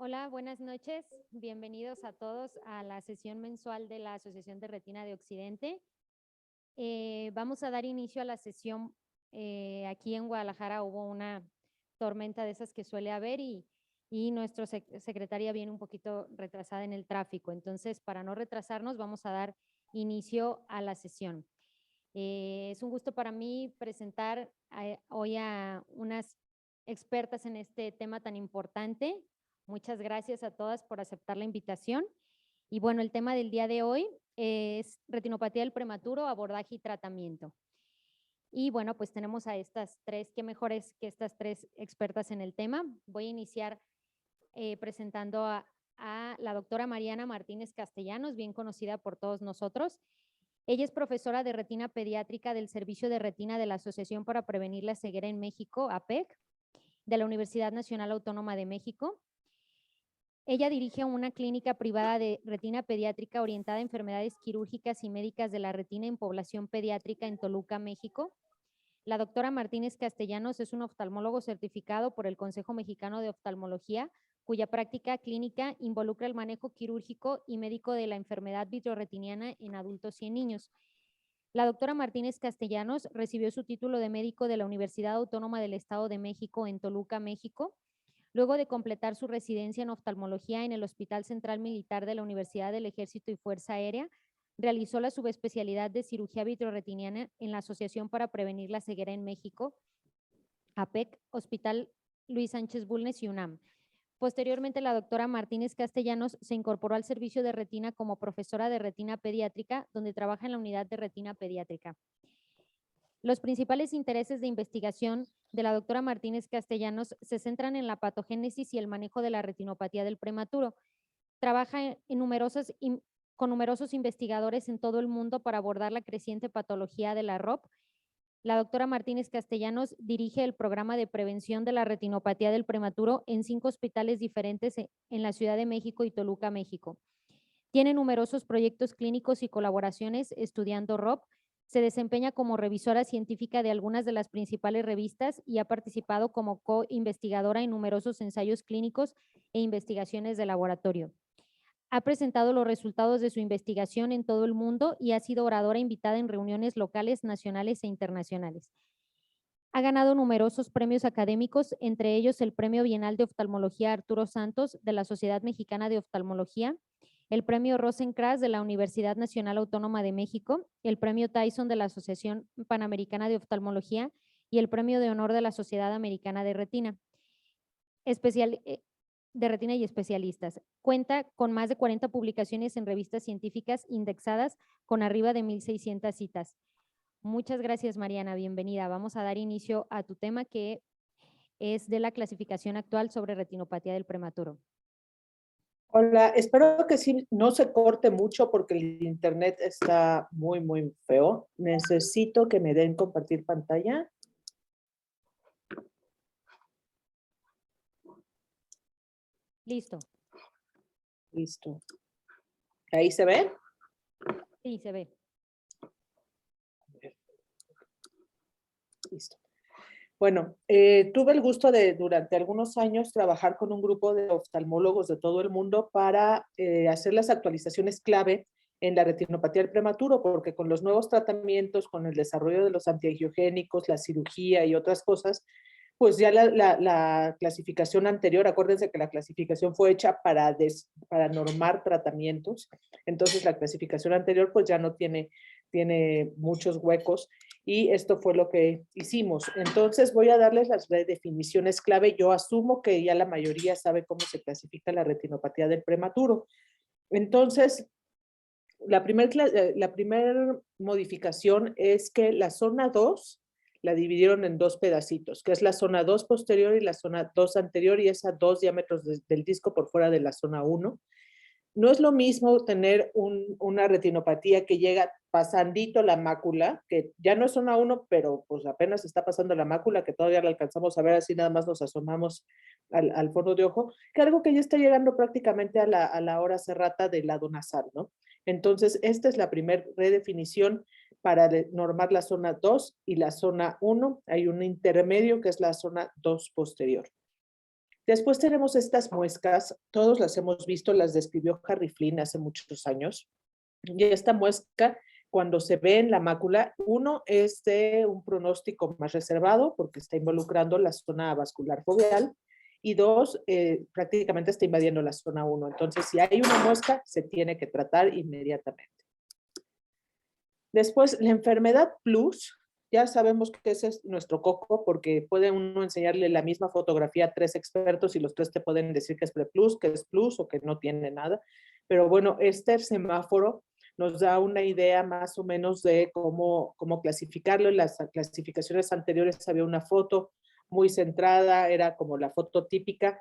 Hola, buenas noches. Bienvenidos a todos a la sesión mensual de la Asociación de Retina de Occidente. Vamos a dar inicio a la sesión. Aquí en Guadalajara hubo una tormenta de esas que suele haber y nuestra secretaria viene un poquito retrasada en el tráfico. Entonces, para no retrasarnos, vamos a dar inicio a la sesión. Es un gusto para mí presentar hoy a unas expertas en este tema tan importante. Muchas gracias a todas por aceptar la invitación. Y bueno, el tema del día de hoy es retinopatía del prematuro, abordaje y tratamiento. Y bueno, pues tenemos a estas tres, qué mejores que estas tres expertas en el tema. Voy a iniciar presentando a la doctora Mariana Martínez Castellanos, bien conocida por todos nosotros. Ella es profesora de retina pediátrica del Servicio de Retina de la Asociación para Prevenir la Ceguera en México, APEC, de la Universidad Nacional Autónoma de México. Ella dirige una clínica privada de retina pediátrica orientada a enfermedades quirúrgicas y médicas de la retina en población pediátrica en Toluca, México. La doctora Martínez Castellanos es un oftalmólogo certificado por el Consejo Mexicano de Oftalmología, cuya práctica clínica involucra el manejo quirúrgico y médico de la enfermedad vitreoretiniana en adultos y en niños. La doctora Martínez Castellanos recibió su título de médico de la Universidad Autónoma del Estado de México en Toluca, México, luego de completar su residencia en oftalmología en el Hospital Central Militar de la Universidad del Ejército y Fuerza Aérea. Realizó la subespecialidad de cirugía vitreoretiniana en la Asociación para Prevenir la Ceguera en México, APEC, Hospital Luis Sánchez Bulnes y UNAM. Posteriormente, la doctora Martínez Castellanos se incorporó al servicio de retina como profesora de retina pediátrica, donde trabaja en la unidad de retina pediátrica. Los principales intereses de investigación de la doctora Martínez Castellanos se centran en la patogénesis y el manejo de la retinopatía del prematuro. Trabaja con numerosos investigadores en todo el mundo para abordar la creciente patología de la ROP. La doctora Martínez Castellanos dirige el programa de prevención de la retinopatía del prematuro en 5 hospitales diferentes en la Ciudad de México y Toluca, México. Tiene numerosos proyectos clínicos y colaboraciones estudiando ROP. Se desempeña como revisora científica de algunas de las principales revistas y ha participado como co-investigadora en numerosos ensayos clínicos e investigaciones de laboratorio. Ha presentado los resultados de su investigación en todo el mundo y ha sido oradora invitada en reuniones locales, nacionales e internacionales. Ha ganado numerosos premios académicos, entre ellos el Premio Bienal de Oftalmología Arturo Santos de la Sociedad Mexicana de Oftalmología, el Premio Rosencrantz de la Universidad Nacional Autónoma de México, el Premio Tyson de la Asociación Panamericana de Oftalmología y el Premio de Honor de la Sociedad Americana de Retina. De retina y especialistas. Cuenta con más de 40 publicaciones en revistas científicas indexadas con arriba de 1,600 citas. Muchas gracias, Mariana. Bienvenida. Vamos a dar inicio a tu tema, que es de la clasificación actual sobre retinopatía del prematuro. Hola, espero que sí no se corte mucho porque el internet está muy, muy feo. Necesito que me den compartir pantalla. Listo. Listo. ¿Ahí se ve? Sí, se ve. Listo. Bueno, tuve el gusto de durante algunos años trabajar con un grupo de oftalmólogos de todo el mundo para hacer las actualizaciones clave en la retinopatía del prematuro, porque con los nuevos tratamientos, con el desarrollo de los antiangiogénicos, la cirugía y otras cosas, pues ya la clasificación anterior, acuérdense que la clasificación fue hecha para normar tratamientos, entonces la clasificación anterior pues ya no tiene muchos huecos y esto fue lo que hicimos. Entonces voy a darles las definiciones clave. Yo asumo que ya la mayoría sabe cómo se clasifica la retinopatía del prematuro. Entonces, la primera modificación es que la zona 2 la dividieron en 2 pedacitos, que es la zona 2 posterior y la zona 2 anterior, y es a 2 diámetros del disco por fuera de la zona 1. No es lo mismo tener una retinopatía que llega pasandito la mácula, que ya no es zona 1, pero pues apenas está pasando la mácula, que todavía la alcanzamos a ver, así nada más nos asomamos al fondo de ojo, que algo que ya está llegando prácticamente a la hora serrata del lado nasal, ¿no? Entonces, esta es la primera redefinición para normar la zona 2 y la zona 1. Hay un intermedio que es la zona 2 posterior. Después tenemos estas muescas, todos las hemos visto, las describió Harry Flynn hace muchos años. Y esta muesca, cuando se ve en la mácula, uno es de un pronóstico más reservado porque está involucrando la zona vascular foveal y dos, prácticamente está invadiendo la zona 1. Entonces, si hay una muesca, se tiene que tratar inmediatamente. Después, la enfermedad plus, ya sabemos que ese es nuestro coco porque puede uno enseñarle la misma fotografía a 3 expertos y los 3 te pueden decir que es pre-plus, que es plus o que no tiene nada. Pero bueno, este semáforo nos da una idea más o menos de cómo clasificarlo. En las clasificaciones anteriores había una foto muy centrada, era como la foto típica,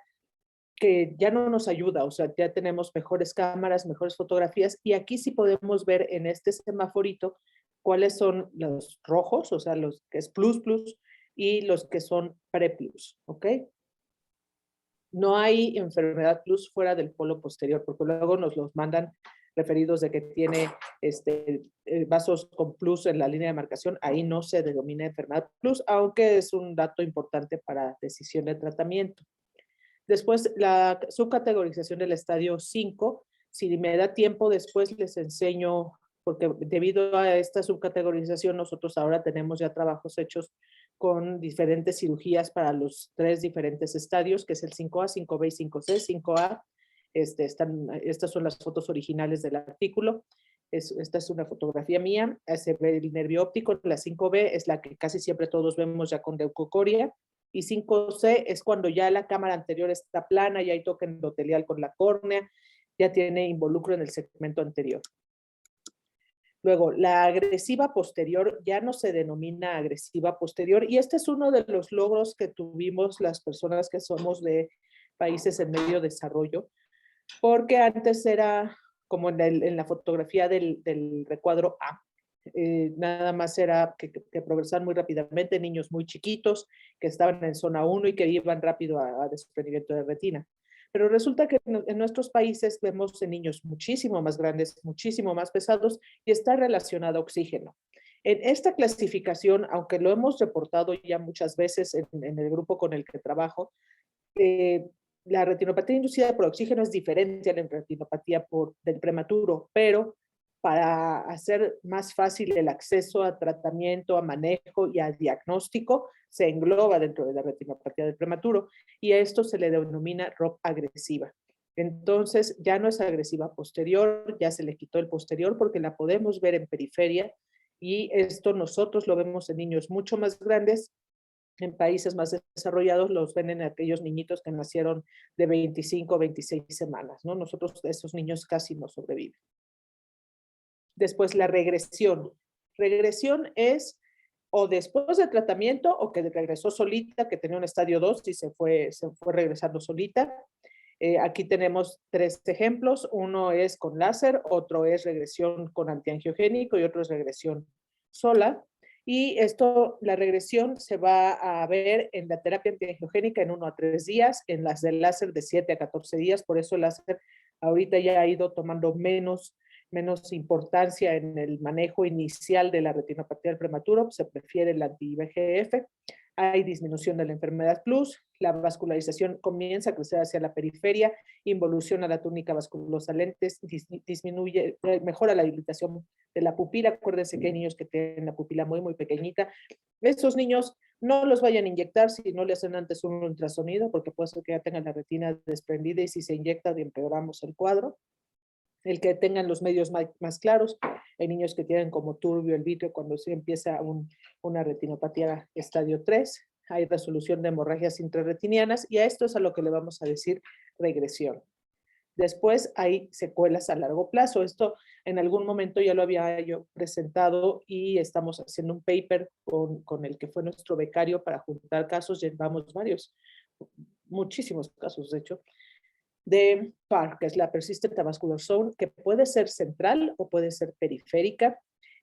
que ya no nos ayuda, o sea, ya tenemos mejores cámaras, mejores fotografías, y aquí sí podemos ver en este semaforito cuáles son los rojos, o sea, los que es plus plus, y los que son pre-plus, ¿ok? No hay enfermedad plus fuera del polo posterior, porque luego nos los mandan referidos de que tiene vasos con plus en la línea de marcación, ahí no se denomina enfermedad plus, aunque es un dato importante para decisión de tratamiento. Después, la subcategorización del estadio 5, si me da tiempo, después les enseño, porque debido a esta subcategorización, nosotros ahora tenemos ya trabajos hechos con diferentes cirugías para los 3 diferentes estadios, que es el 5A, 5B y 5C. 5A, estas son las fotos originales del artículo. Esta es una fotografía mía, se ve el nervio óptico. La 5B es la que casi siempre todos vemos ya con leucocoria, y 5C es cuando ya la cámara anterior está plana, ya hay toque endotelial con la córnea, ya tiene involucro en el segmento anterior. Luego, la agresiva posterior ya no se denomina agresiva posterior, y este es uno de los logros que tuvimos las personas que somos de países en medio desarrollo, porque antes era como en la fotografía del recuadro A, nada más era que progresaban muy rápidamente, niños muy chiquitos que estaban en zona 1 y que iban rápido a desprendimiento de retina. Pero resulta que en nuestros países vemos en niños muchísimo más grandes, muchísimo más pesados, y está relacionado a oxígeno. En esta clasificación, aunque lo hemos reportado ya muchas veces en el grupo con el que trabajo, la retinopatía inducida por oxígeno es diferente a la retinopatía del prematuro, pero para hacer más fácil el acceso a tratamiento, a manejo y a diagnóstico, se engloba dentro de la retinopatía del prematuro, y a esto se le denomina ROP agresiva. Entonces, ya no es agresiva posterior, ya se le quitó el posterior porque la podemos ver en periferia, y esto nosotros lo vemos en niños mucho más grandes. En países más desarrollados los ven en aquellos niñitos que nacieron de 25 o 26 semanas, ¿no? Nosotros, esos niños casi no sobreviven. Después, la regresión. Regresión es o después del tratamiento o que regresó solita, que tenía un estadio 2 y se fue regresando solita. Aquí tenemos 3 ejemplos. Uno es con láser, otro es regresión con antiangiogénico y otro es regresión sola. Y esto, la regresión se va a ver en la terapia antiangiogénica en 1 a 3 días, en las del láser de 7 a 14 días. Por eso el láser ahorita ya ha ido tomando menos importancia en el manejo inicial de la retinopatía del prematuro. Se prefiere el anti-VEGF. Hay disminución de la enfermedad plus, la vascularización comienza a crecer hacia la periferia, involuciona la túnica vasculosa lentes, disminuye, mejora la dilatación de la pupila. Acuérdense que hay niños que tienen la pupila muy, muy pequeñita. Estos niños no los vayan a inyectar si no le hacen antes un ultrasonido, porque puede ser que ya tengan la retina desprendida y si se inyecta empeoramos el cuadro. El que tengan los medios más claros. Hay niños que tienen como turbio el vítreo cuando se empieza una retinopatía estadio 3. Hay resolución de hemorragias intrarretinianas, y a esto es a lo que le vamos a decir regresión. Después hay secuelas a largo plazo. Esto en algún momento ya lo había yo presentado y estamos haciendo un paper con el que fue nuestro becario para juntar casos. Llevamos muchísimos casos de hecho, de PAR, que es la Persistent Avascular Zone, que puede ser central o puede ser periférica.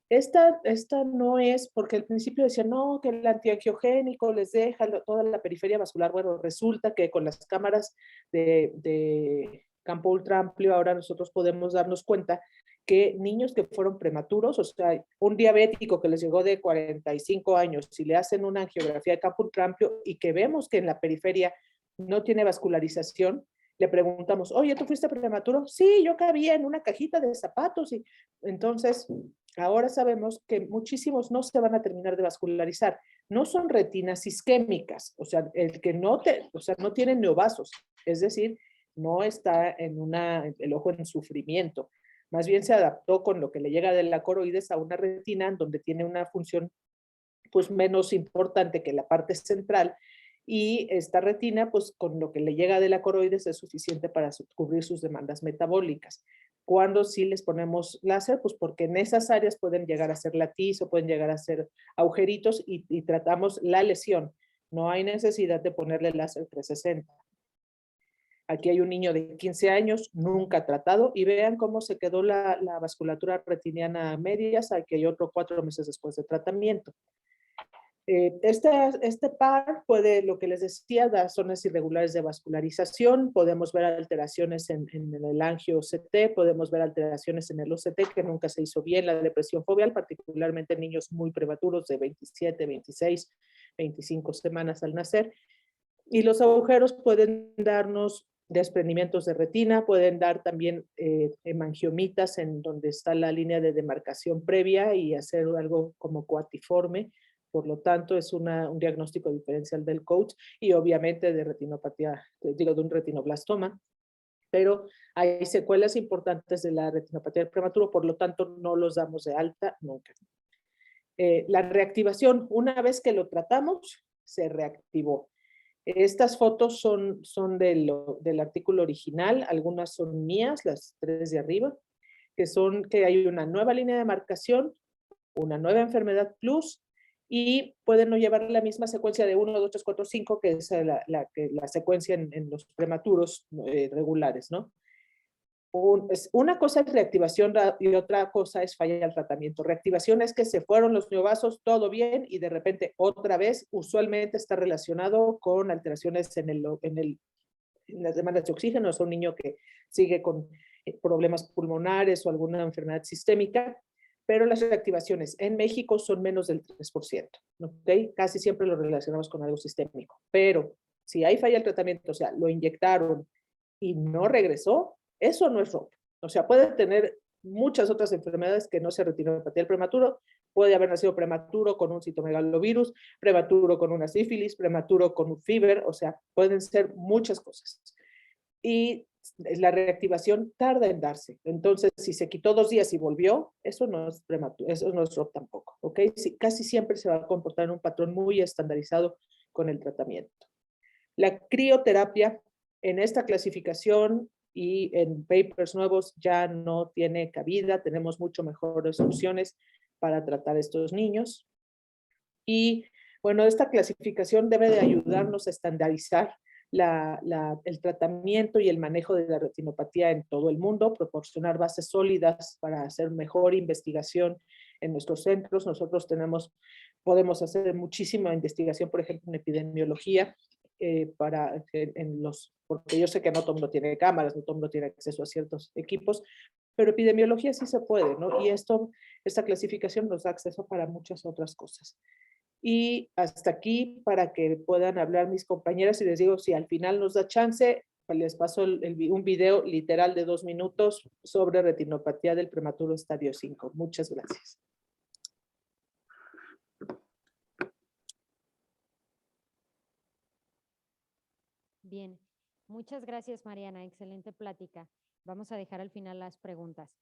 Esta no es, porque al principio decían, no, que el antiangiogénico les deja toda la periferia vascular. Bueno, resulta que con las cámaras de campo ultra amplio, ahora nosotros podemos darnos cuenta que niños que fueron prematuros, o sea, un diabético que les llegó de 45 años, si le hacen una angiografía de campo ultra amplio y que vemos que en la periferia no tiene vascularización, le preguntamos, oye, ¿tú fuiste prematuro? Sí, yo cabía en una cajita de zapatos. Y entonces, ahora sabemos que muchísimos no se van a terminar de vascularizar. No son retinas isquémicas, o sea, no tienen neovasos, es decir, no está el ojo en sufrimiento. Más bien se adaptó con lo que le llega de la coroides a una retina donde tiene una función pues menos importante que la parte central, y esta retina, pues con lo que le llega de la coroides es suficiente para cubrir sus demandas metabólicas. Cuando sí les ponemos láser, pues porque en esas áreas pueden llegar a ser latiz o pueden llegar a ser agujeritos y tratamos la lesión. No hay necesidad de ponerle láser 360. Aquí hay un niño de 15 años, nunca tratado, y vean cómo se quedó la vasculatura retiniana a medias. Aquí hay otro 4 meses después de tratamiento. Este par puede, lo que les decía, dar zonas irregulares de vascularización, podemos ver alteraciones en el angio-OCT, podemos ver alteraciones en el OCT que nunca se hizo bien, la depresión foveal, particularmente en niños muy prematuros de 27, 26, 25 semanas al nacer. Y los agujeros pueden darnos desprendimientos de retina, pueden dar también hemangiomitas en donde está la línea de demarcación previa y hacer algo como coatiforme. Por lo tanto, es un diagnóstico diferencial del COACH y obviamente de retinopatía, de un retinoblastoma, pero hay secuelas importantes de la retinopatía del prematuro, por lo tanto no los damos de alta nunca. La reactivación, una vez que lo tratamos, se reactivó. Estas fotos son del artículo original, algunas son mías, las 3 de arriba, que hay una nueva línea de marcación, una nueva enfermedad plus, y pueden no llevar la misma secuencia de 1, 2, 3, 4, 5, que es la secuencia en los prematuros regulares, ¿no? Una cosa es reactivación y otra cosa es falla del tratamiento. Reactivación es que se fueron los neovasos, todo bien, y de repente otra vez, usualmente está relacionado con alteraciones en las demandas de oxígeno. Es un niño que sigue con problemas pulmonares o alguna enfermedad sistémica, pero las reactivaciones en México son menos del 3%, ¿ok? Casi siempre lo relacionamos con algo sistémico, pero si hay falla del tratamiento, o sea, lo inyectaron y no regresó, eso no es ROP. O sea, puede tener muchas otras enfermedades que no sea retinopatía del prematuro. Puede haber nacido prematuro con un citomegalovirus, prematuro con una sífilis, prematuro con un fever, o sea, pueden ser muchas cosas. Y la reactivación tarda en darse. Entonces, si se quitó 2 días y volvió, eso no es prematuro, eso no es ROP tampoco, ¿ok? Casi siempre se va a comportar en un patrón muy estandarizado con el tratamiento. La crioterapia en esta clasificación y en papers nuevos ya no tiene cabida, tenemos mucho mejores opciones para tratar a estos niños. Y bueno, esta clasificación debe de ayudarnos a estandarizar el tratamiento y el manejo de la retinopatía en todo el mundo, proporcionar bases sólidas para hacer mejor investigación en nuestros centros. Nosotros podemos hacer muchísima investigación, por ejemplo, en epidemiología, porque yo sé que no todo el mundo tiene cámaras, no todo el mundo tiene acceso a ciertos equipos, pero epidemiología sí se puede, ¿no? Y esta clasificación nos da acceso para muchas otras cosas. Y hasta aquí para que puedan hablar mis compañeras, y les digo, si al final nos da chance, les paso un video literal de 2 minutos sobre retinopatía del prematuro estadio 5. Muchas gracias. Bien, muchas gracias, Mariana. Excelente plática. Vamos a dejar al final las preguntas.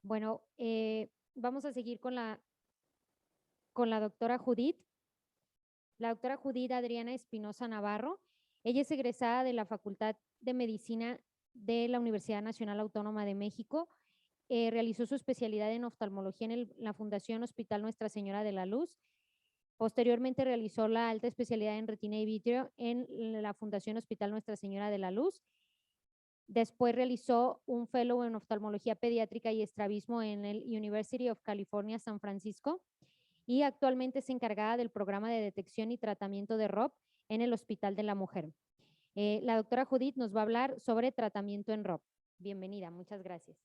Bueno, vamos a seguir con la doctora Judith. La doctora Judith Adriana Espinosa Navarro. Ella es egresada de la Facultad de Medicina de la Universidad Nacional Autónoma de México. Realizó su especialidad en oftalmología en la Fundación Hospital Nuestra Señora de la Luz. Posteriormente realizó la alta especialidad en retina y vítreo en la Fundación Hospital Nuestra Señora de la Luz. Después realizó un fellow en oftalmología pediátrica y estrabismo en el University of California, San Francisco, y actualmente es encargada del programa de detección y tratamiento de ROP en el Hospital de la Mujer. La doctora Judith nos va a hablar sobre tratamiento en ROP. Bienvenida, muchas gracias.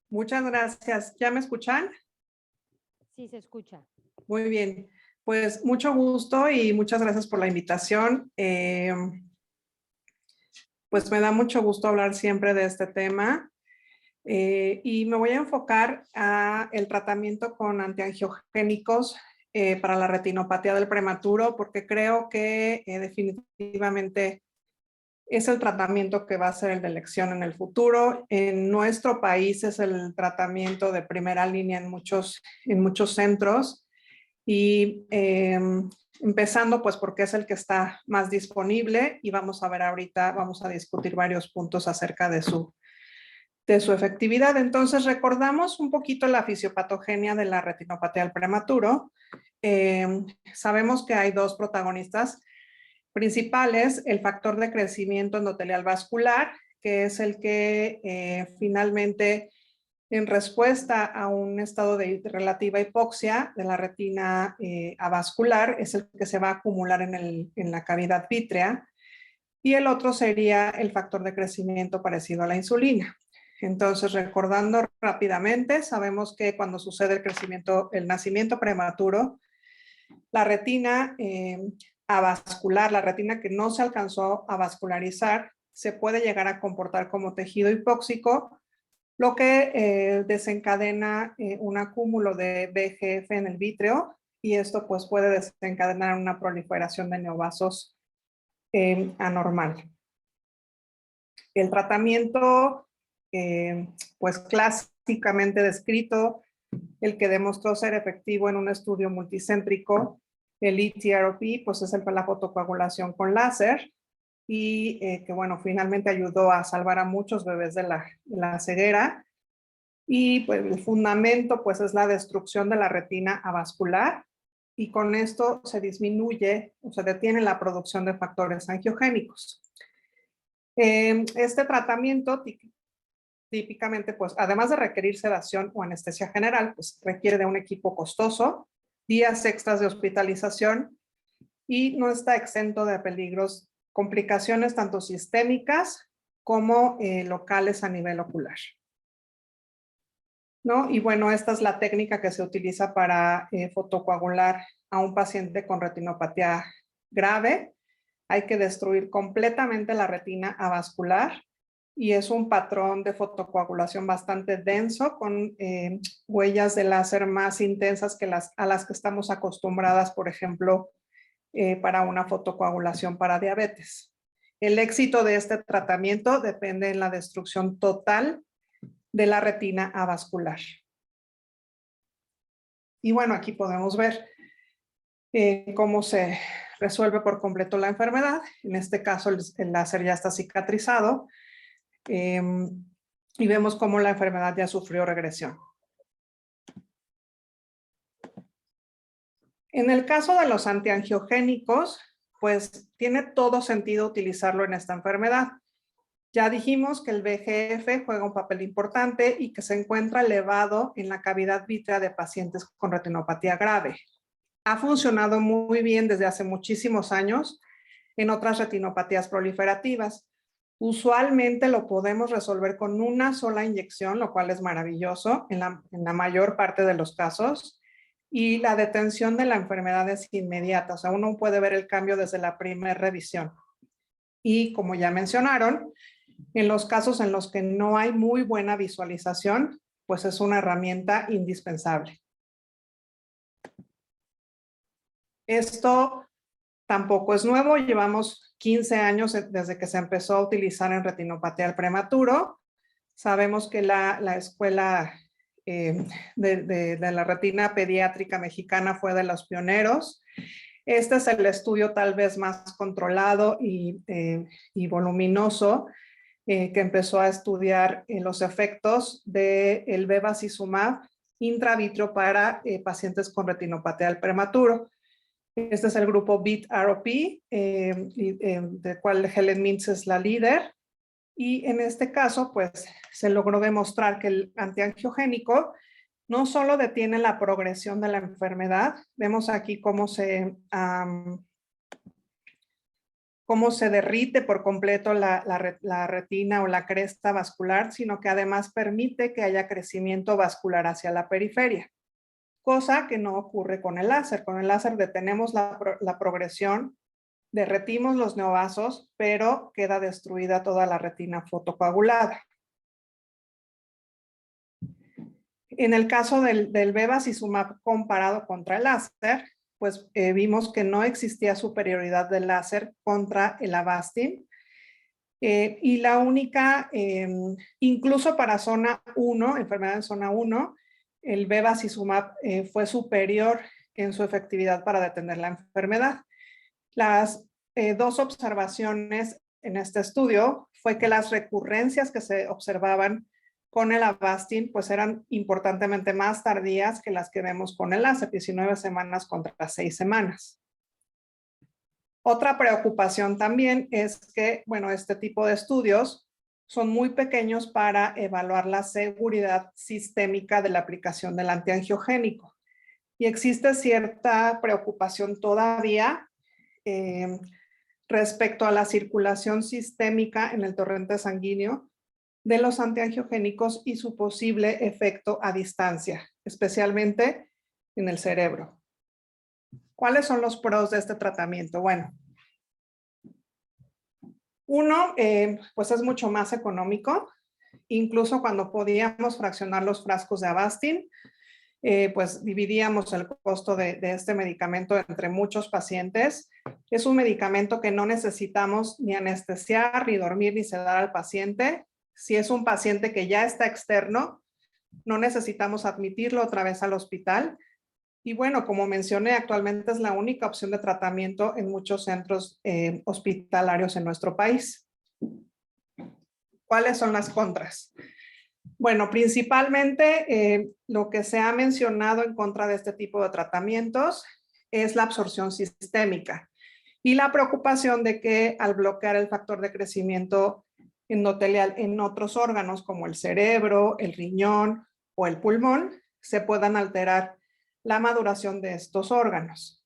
Muchas gracias. ¿Ya me escuchan? Sí, se escucha. Muy bien. Pues mucho gusto y muchas gracias por la invitación. Pues me da mucho gusto hablar siempre de este tema. Y me voy a enfocar a el tratamiento con antiangiogénicos para la retinopatía del prematuro, porque creo que definitivamente es el tratamiento que va a ser el de elección en el futuro. En nuestro país es el tratamiento de primera línea en muchos centros y empezando pues porque es el que está más disponible y vamos a ver ahorita, vamos a discutir varios puntos acerca de su efectividad. Entonces, recordamos un poquito la fisiopatogenia de la retinopatía del prematuro. Sabemos que hay dos protagonistas principales, el factor de crecimiento endotelial vascular, que es el que finalmente, en respuesta a un estado de relativa hipoxia de la retina avascular, es el que se va a acumular en la cavidad vítrea, y el otro sería el factor de crecimiento parecido a la insulina. Entonces, recordando rápidamente, sabemos que cuando sucede el nacimiento prematuro, la retina avascular, la retina que no se alcanzó a vascularizar, se puede llegar a comportar como tejido hipóxico, lo que desencadena un acúmulo de VEGF en el vítreo, y esto pues puede desencadenar una proliferación de neovasos anormal. El tratamiento pues clásicamente descrito, el que demostró ser efectivo en un estudio multicéntrico, el ETRP, pues es la fotocoagulación con láser, y que bueno, finalmente ayudó a salvar a muchos bebés de la ceguera. Y pues el fundamento pues es la destrucción de la retina avascular, y con esto se disminuye o se detiene la producción de factores angiogénicos. Este tratamiento típicamente, pues, además de requerir sedación o anestesia general, pues requiere de un equipo costoso, días extras de hospitalización, y no está exento de peligros, complicaciones tanto sistémicas como locales a nivel ocular, ¿no? Y bueno, esta es la técnica que se utiliza para fotocoagular a un paciente con retinopatía grave. Hay que destruir completamente la retina avascular, y es un patrón de fotocoagulación bastante denso, con huellas de láser más intensas que a las que estamos acostumbradas, por ejemplo, para una fotocoagulación para diabetes. El éxito de este tratamiento depende en la destrucción total de la retina avascular. Y bueno, aquí podemos ver cómo se resuelve por completo la enfermedad. En este caso, el láser ya está cicatrizado. Y vemos cómo la enfermedad ya sufrió regresión. En el caso de los antiangiogénicos, pues tiene todo sentido utilizarlo en esta enfermedad. Ya dijimos que el VEGF juega un papel importante y que se encuentra elevado en la cavidad vítrea de pacientes con retinopatía grave. Ha funcionado muy bien desde hace muchísimos años en otras retinopatías proliferativas. Usualmente lo podemos resolver con una sola inyección, lo cual es maravilloso en la mayor parte de los casos, y la detención de la enfermedad es inmediata, o sea, uno puede ver el cambio desde la primera revisión. Y como ya mencionaron, en los casos en los que no hay muy buena visualización, pues es una herramienta indispensable. Esto tampoco es nuevo, llevamos 15 años desde que se empezó a utilizar en retinopatía del prematuro. Sabemos que la escuela de la retina pediátrica mexicana fue de los pioneros. Este es el estudio tal vez más controlado y voluminoso que empezó a estudiar los efectos del bevacizumab intravitro para pacientes con retinopatía del prematuro. Este es el grupo BEAT-ROP, del cual Helen Mintz es la líder. Y en este caso, pues, se logró demostrar que el antiangiogénico no solo detiene la progresión de la enfermedad, vemos aquí cómo cómo se derrite por completo la retina o la cresta vascular, sino que además permite que haya crecimiento vascular hacia la periferia, cosa que no ocurre con el láser. Con el láser detenemos la progresión, derretimos los neovasos, pero queda destruida toda la retina fotocoagulada. En el caso del bevacizumab comparado contra el láser, pues vimos que no existía superioridad del láser contra el Avastin. Y la única, incluso para zona 1, enfermedad en zona 1, el bevacizumab fue superior en su efectividad para detener la enfermedad. Las dos observaciones en este estudio fue que las recurrencias que se observaban con el Avastin pues eran importantemente más tardías que las que vemos con el láser, 19 semanas contra 6 semanas. Otra preocupación también es que, bueno, este tipo de estudios son muy pequeños para evaluar la seguridad sistémica de la aplicación del antiangiogénico. Y existe cierta preocupación todavía respecto a la circulación sistémica en el torrente sanguíneo de los antiangiogénicos y su posible efecto a distancia, especialmente en el cerebro. ¿Cuáles son los pros de este tratamiento? Bueno, uno, pues es mucho más económico. Incluso cuando podíamos fraccionar los frascos de Avastin, pues dividíamos el costo de este medicamento entre muchos pacientes. Es un medicamento que no necesitamos ni anestesiar, ni dormir, ni sedar al paciente. Si es un paciente que ya está externo, no necesitamos admitirlo otra vez al hospital. Y bueno, como mencioné, actualmente es la única opción de tratamiento en muchos centros hospitalarios en nuestro país. ¿Cuáles son las contras? Bueno, principalmente lo que se ha mencionado en contra de este tipo de tratamientos es la absorción sistémica y la preocupación de que al bloquear el factor de crecimiento endotelial en otros órganos como el cerebro, el riñón o el pulmón, se puedan alterar la maduración de estos órganos.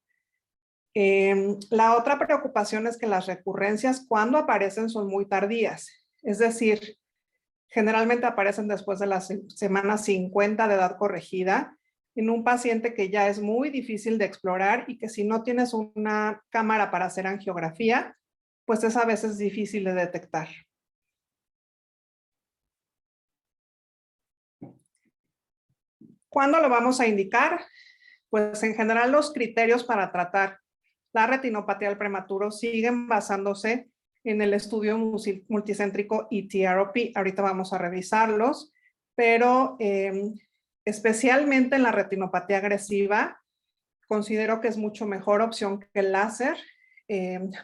La otra preocupación es que las recurrencias cuando aparecen son muy tardías, es decir, generalmente aparecen después de la semana 50 de edad corregida en un paciente que ya es muy difícil de explorar y que si no tienes una cámara para hacer angiografía, pues es a veces difícil de detectar. ¿Cuándo lo vamos a indicar? Pues en general los criterios para tratar la retinopatía del prematuro siguen basándose en el estudio multicéntrico ETROP. Ahorita vamos a revisarlos, pero especialmente en la retinopatía agresiva, considero que es mucho mejor opción que el láser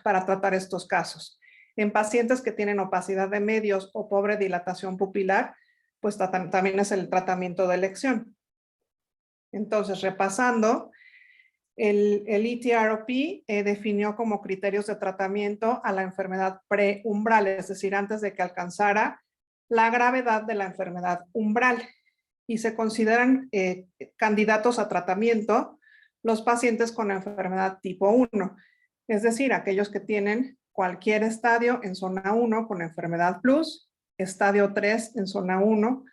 para tratar estos casos. En pacientes que tienen opacidad de medios o pobre dilatación pupilar, pues también es el tratamiento de elección. Entonces, repasando, el ETROP definió como criterios de tratamiento a la enfermedad preumbral, es decir, antes de que alcanzara la gravedad de la enfermedad umbral. Y se consideran candidatos a tratamiento los pacientes con enfermedad tipo 1, es decir, aquellos que tienen cualquier estadio en zona 1 con enfermedad plus, estadio 3 en zona 1,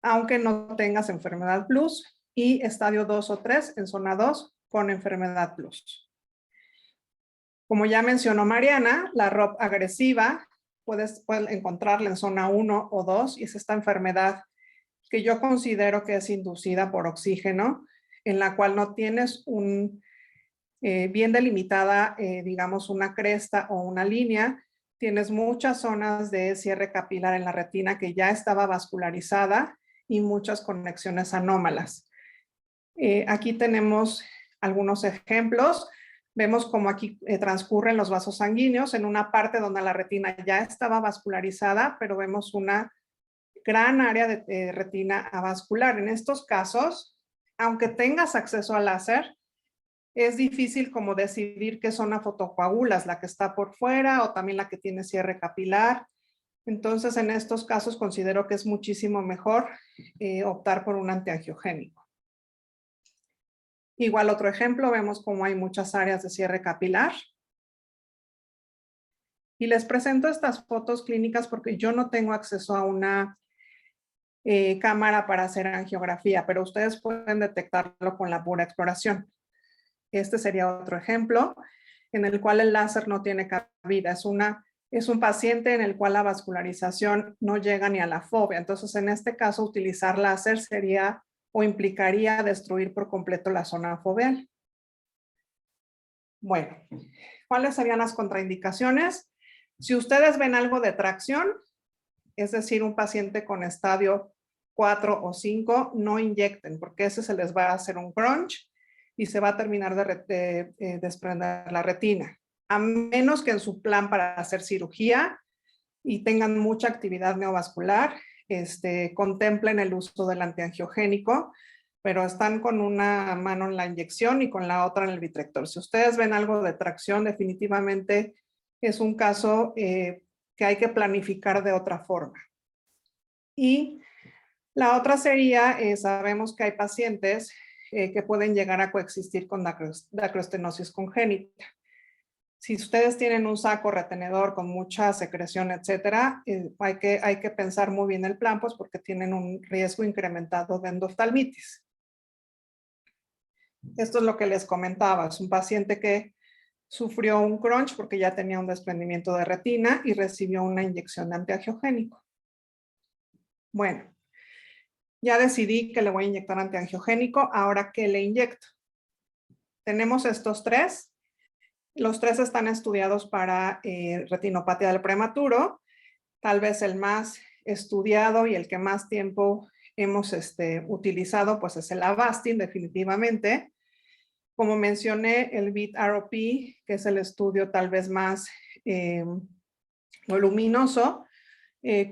aunque no tengas enfermedad plus, y estadio 2 o 3 en zona 2 con enfermedad plus. Como ya mencionó Mariana, la ROP agresiva puedes encontrarla en zona 1 o 2 y es esta enfermedad que yo considero que es inducida por oxígeno, en la cual no tienes bien delimitada, digamos, una cresta o una línea, tienes muchas zonas de cierre capilar en la retina que ya estaba vascularizada y muchas conexiones anómalas. Aquí tenemos algunos ejemplos. Vemos cómo aquí transcurren los vasos sanguíneos en una parte donde la retina ya estaba vascularizada, pero vemos una gran área de retina avascular. En estos casos, aunque tengas acceso al láser, es difícil como decidir qué zona fotocoagulas, la que está por fuera o también la que tiene cierre capilar. Entonces, en estos casos considero que es muchísimo mejor optar por un antiangiogénico. Igual otro ejemplo, vemos cómo hay muchas áreas de cierre capilar. Y les presento estas fotos clínicas porque yo no tengo acceso a una cámara para hacer angiografía, pero ustedes pueden detectarlo con la pura exploración. Este sería otro ejemplo en el cual el láser no tiene cabida. Es un paciente en el cual la vascularización no llega ni a la fobia. Entonces, en este caso, utilizar láser sería o implicaría destruir por completo la zona foveal. Bueno, ¿cuáles serían las contraindicaciones? Si ustedes ven algo de tracción, es decir, un paciente con estadio 4 o 5, no inyecten, porque ese se les va a hacer un crunch y se va a terminar de desprender la retina. A menos que en su plan para hacer cirugía y tengan mucha actividad neovascular, contemplen el uso del antiangiogénico, pero están con una mano en la inyección y con la otra en el vitrector. Si ustedes ven algo de tracción, definitivamente es un caso que hay que planificar de otra forma. Y la otra sería, sabemos que hay pacientes que pueden llegar a coexistir con dacroestenosis congénita. Si ustedes tienen un saco retenedor con mucha secreción, etcétera, hay que pensar muy bien el plan, pues porque tienen un riesgo incrementado de endoftalmitis. Esto es lo que les comentaba, es un paciente que sufrió un crunch porque ya tenía un desprendimiento de retina y recibió una inyección de antiangiogénico. Bueno, ya decidí que le voy a inyectar antiangiogénico. Ahora, ¿qué le inyecto? Tenemos estos tres. Los tres están estudiados para retinopatía del prematuro. Tal vez el más estudiado y el que más tiempo hemos utilizado, pues es el Avastin, definitivamente. Como mencioné, el BEAT-ROP, que es el estudio tal vez más voluminoso,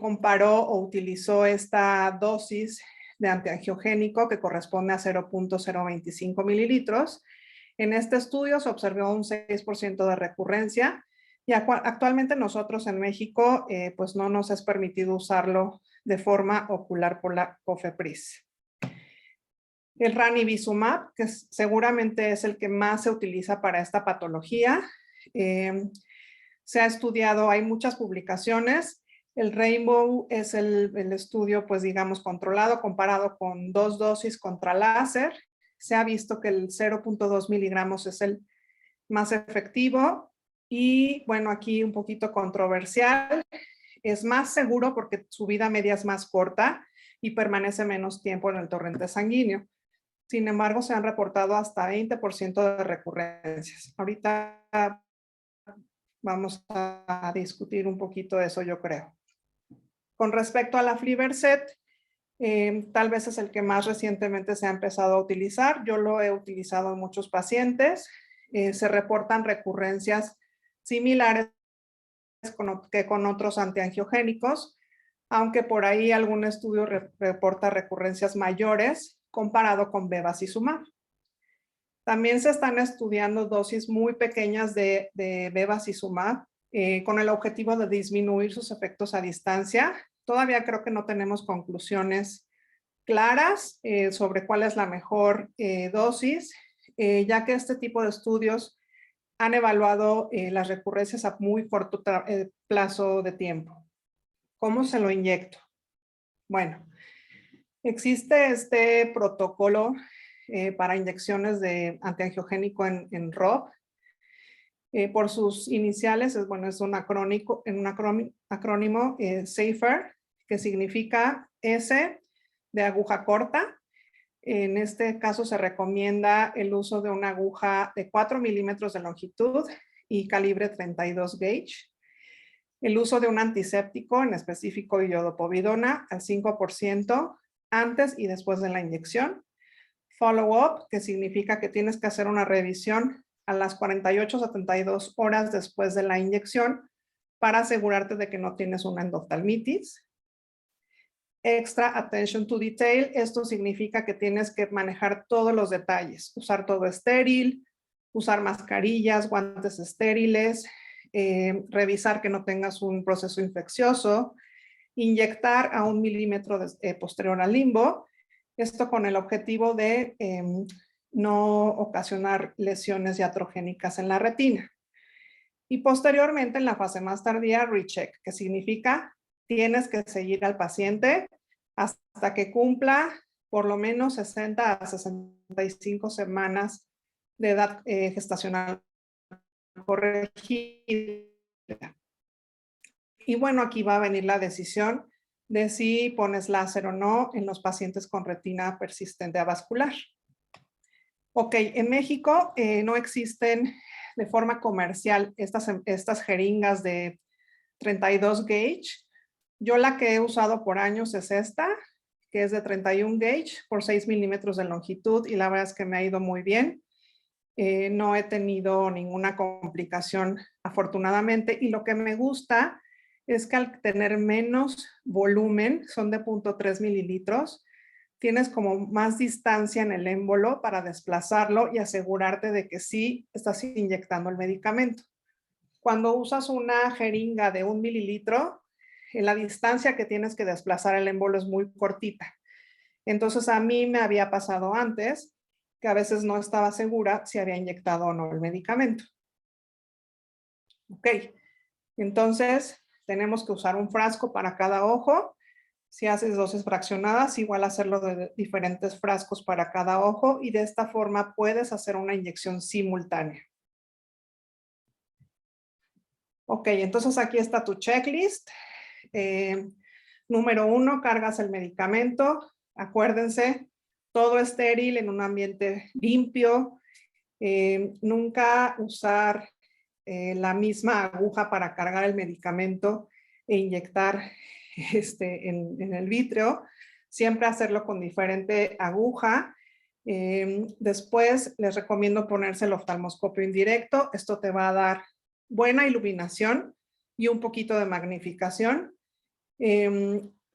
comparó o utilizó esta dosis de antiangiogénico que corresponde a 0.025 mililitros. En este estudio se observó un 6% de recurrencia y actualmente nosotros en México pues no nos es permitido usarlo de forma ocular por la COFEPRIS. El ranibizumab, que seguramente es el que más se utiliza para esta patología, se ha estudiado, hay muchas publicaciones. El Rainbow es el estudio, pues digamos, controlado, comparado con 2 dosis contra láser. Se ha visto que el 0.2 miligramos es el más efectivo y, bueno, aquí un poquito controversial. Es más seguro porque su vida media es más corta y permanece menos tiempo en el torrente sanguíneo. Sin embargo, se han reportado hasta 20% de recurrencias. Ahorita vamos a discutir un poquito de eso, yo creo. Con respecto a la Aflibercept, tal vez es el que más recientemente se ha empezado a utilizar. Yo lo he utilizado en muchos pacientes. Se reportan recurrencias similares que con otros antiangiogénicos, aunque por ahí algún estudio reporta recurrencias mayores comparado con bevacizumab. También se están estudiando dosis muy pequeñas de bevacizumab con el objetivo de disminuir sus efectos a distancia. Todavía creo que no tenemos conclusiones claras sobre cuál es la mejor dosis, ya que este tipo de estudios han evaluado las recurrencias a muy corto plazo de tiempo. ¿Cómo se lo inyecto? Bueno, existe este protocolo para inyecciones de antiangiogénico en ROP. Por sus iniciales, es un acrónimo SAFER, que significa S de aguja corta. En este caso se recomienda el uso de una aguja de 4 milímetros de longitud y calibre 32 gauge. El uso de un antiséptico, en específico iodopovidona, al 5% antes y después de la inyección. Follow-up, que significa que tienes que hacer una revisión a las 48-72 horas después de la inyección para asegurarte de que no tienes una endoftalmitis. Extra attention to detail, esto significa que tienes que manejar todos los detalles, usar todo estéril, usar mascarillas, guantes estériles, revisar que no tengas un proceso infeccioso, inyectar a 1 milímetro posterior al limbo, esto con el objetivo de no ocasionar lesiones iatrogénicas en la retina. Y posteriormente, en la fase más tardía, recheck, que significa tienes que seguir al paciente hasta que cumpla por lo menos 60 a 65 semanas de edad gestacional corregida. Y bueno, aquí va a venir la decisión de si pones láser o no en los pacientes con retina persistente avascular. Ok, en México no existen de forma comercial estas jeringas de 32 gauge. Yo la que he usado por años es esta, que es de 31 gauge por 6 milímetros de longitud, y la verdad es que me ha ido muy bien. No he tenido ninguna complicación, afortunadamente, y lo que me gusta es que al tener menos volumen, son de 0.3 mililitros, tienes como más distancia en el émbolo para desplazarlo y asegurarte de que sí estás inyectando el medicamento. Cuando usas una jeringa de 1 mililitro, la distancia que tienes que desplazar el émbolo es muy cortita. Entonces a mí me había pasado antes que a veces no estaba segura si había inyectado o no el medicamento. Ok, entonces tenemos que usar un frasco para cada ojo. Si haces dosis fraccionadas, igual hacerlo de diferentes frascos para cada ojo, y de esta forma puedes hacer una inyección simultánea. Ok, entonces aquí está tu checklist. Número 1, cargas el medicamento. Acuérdense, todo estéril en un ambiente limpio. Nunca usar la misma aguja para cargar el medicamento e inyectar en el vítreo. Siempre hacerlo con diferente aguja. Después les recomiendo ponerse el oftalmoscopio indirecto. Esto te va a dar buena iluminación y un poquito de magnificación.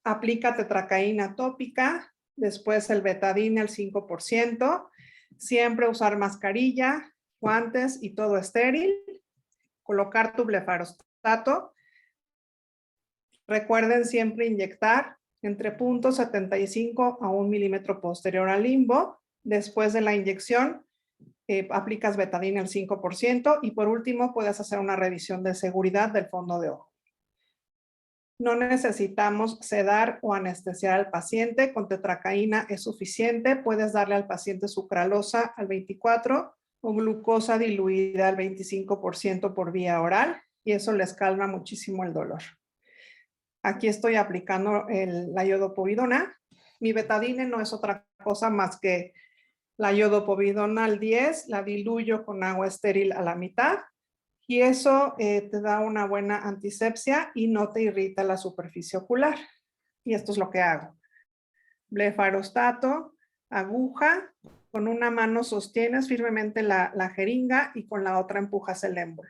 Aplica tetracaína tópica, después el betadine al 5%, siempre usar mascarilla, guantes y todo estéril, colocar tu blefarostato. Recuerden siempre inyectar entre 0.75 a 1 milímetro posterior al limbo. Después de la inyección, aplicas betadine al 5%, y por último puedes hacer una revisión de seguridad del fondo de ojo. No necesitamos sedar o anestesiar al paciente, con tetracaína es suficiente. Puedes darle al paciente sucralosa al 24 o glucosa diluida al 25% por vía oral, y eso les calma muchísimo el dolor. Aquí estoy aplicando la iodopovidona. Mi betadine no es otra cosa más que la iodopovidona al 10, la diluyo con agua estéril a la mitad, y eso te da una buena antisepsia y no te irrita la superficie ocular. Y esto es lo que hago. Blefarostato, aguja, con una mano sostienes firmemente la jeringa y con la otra empujas el émbolo.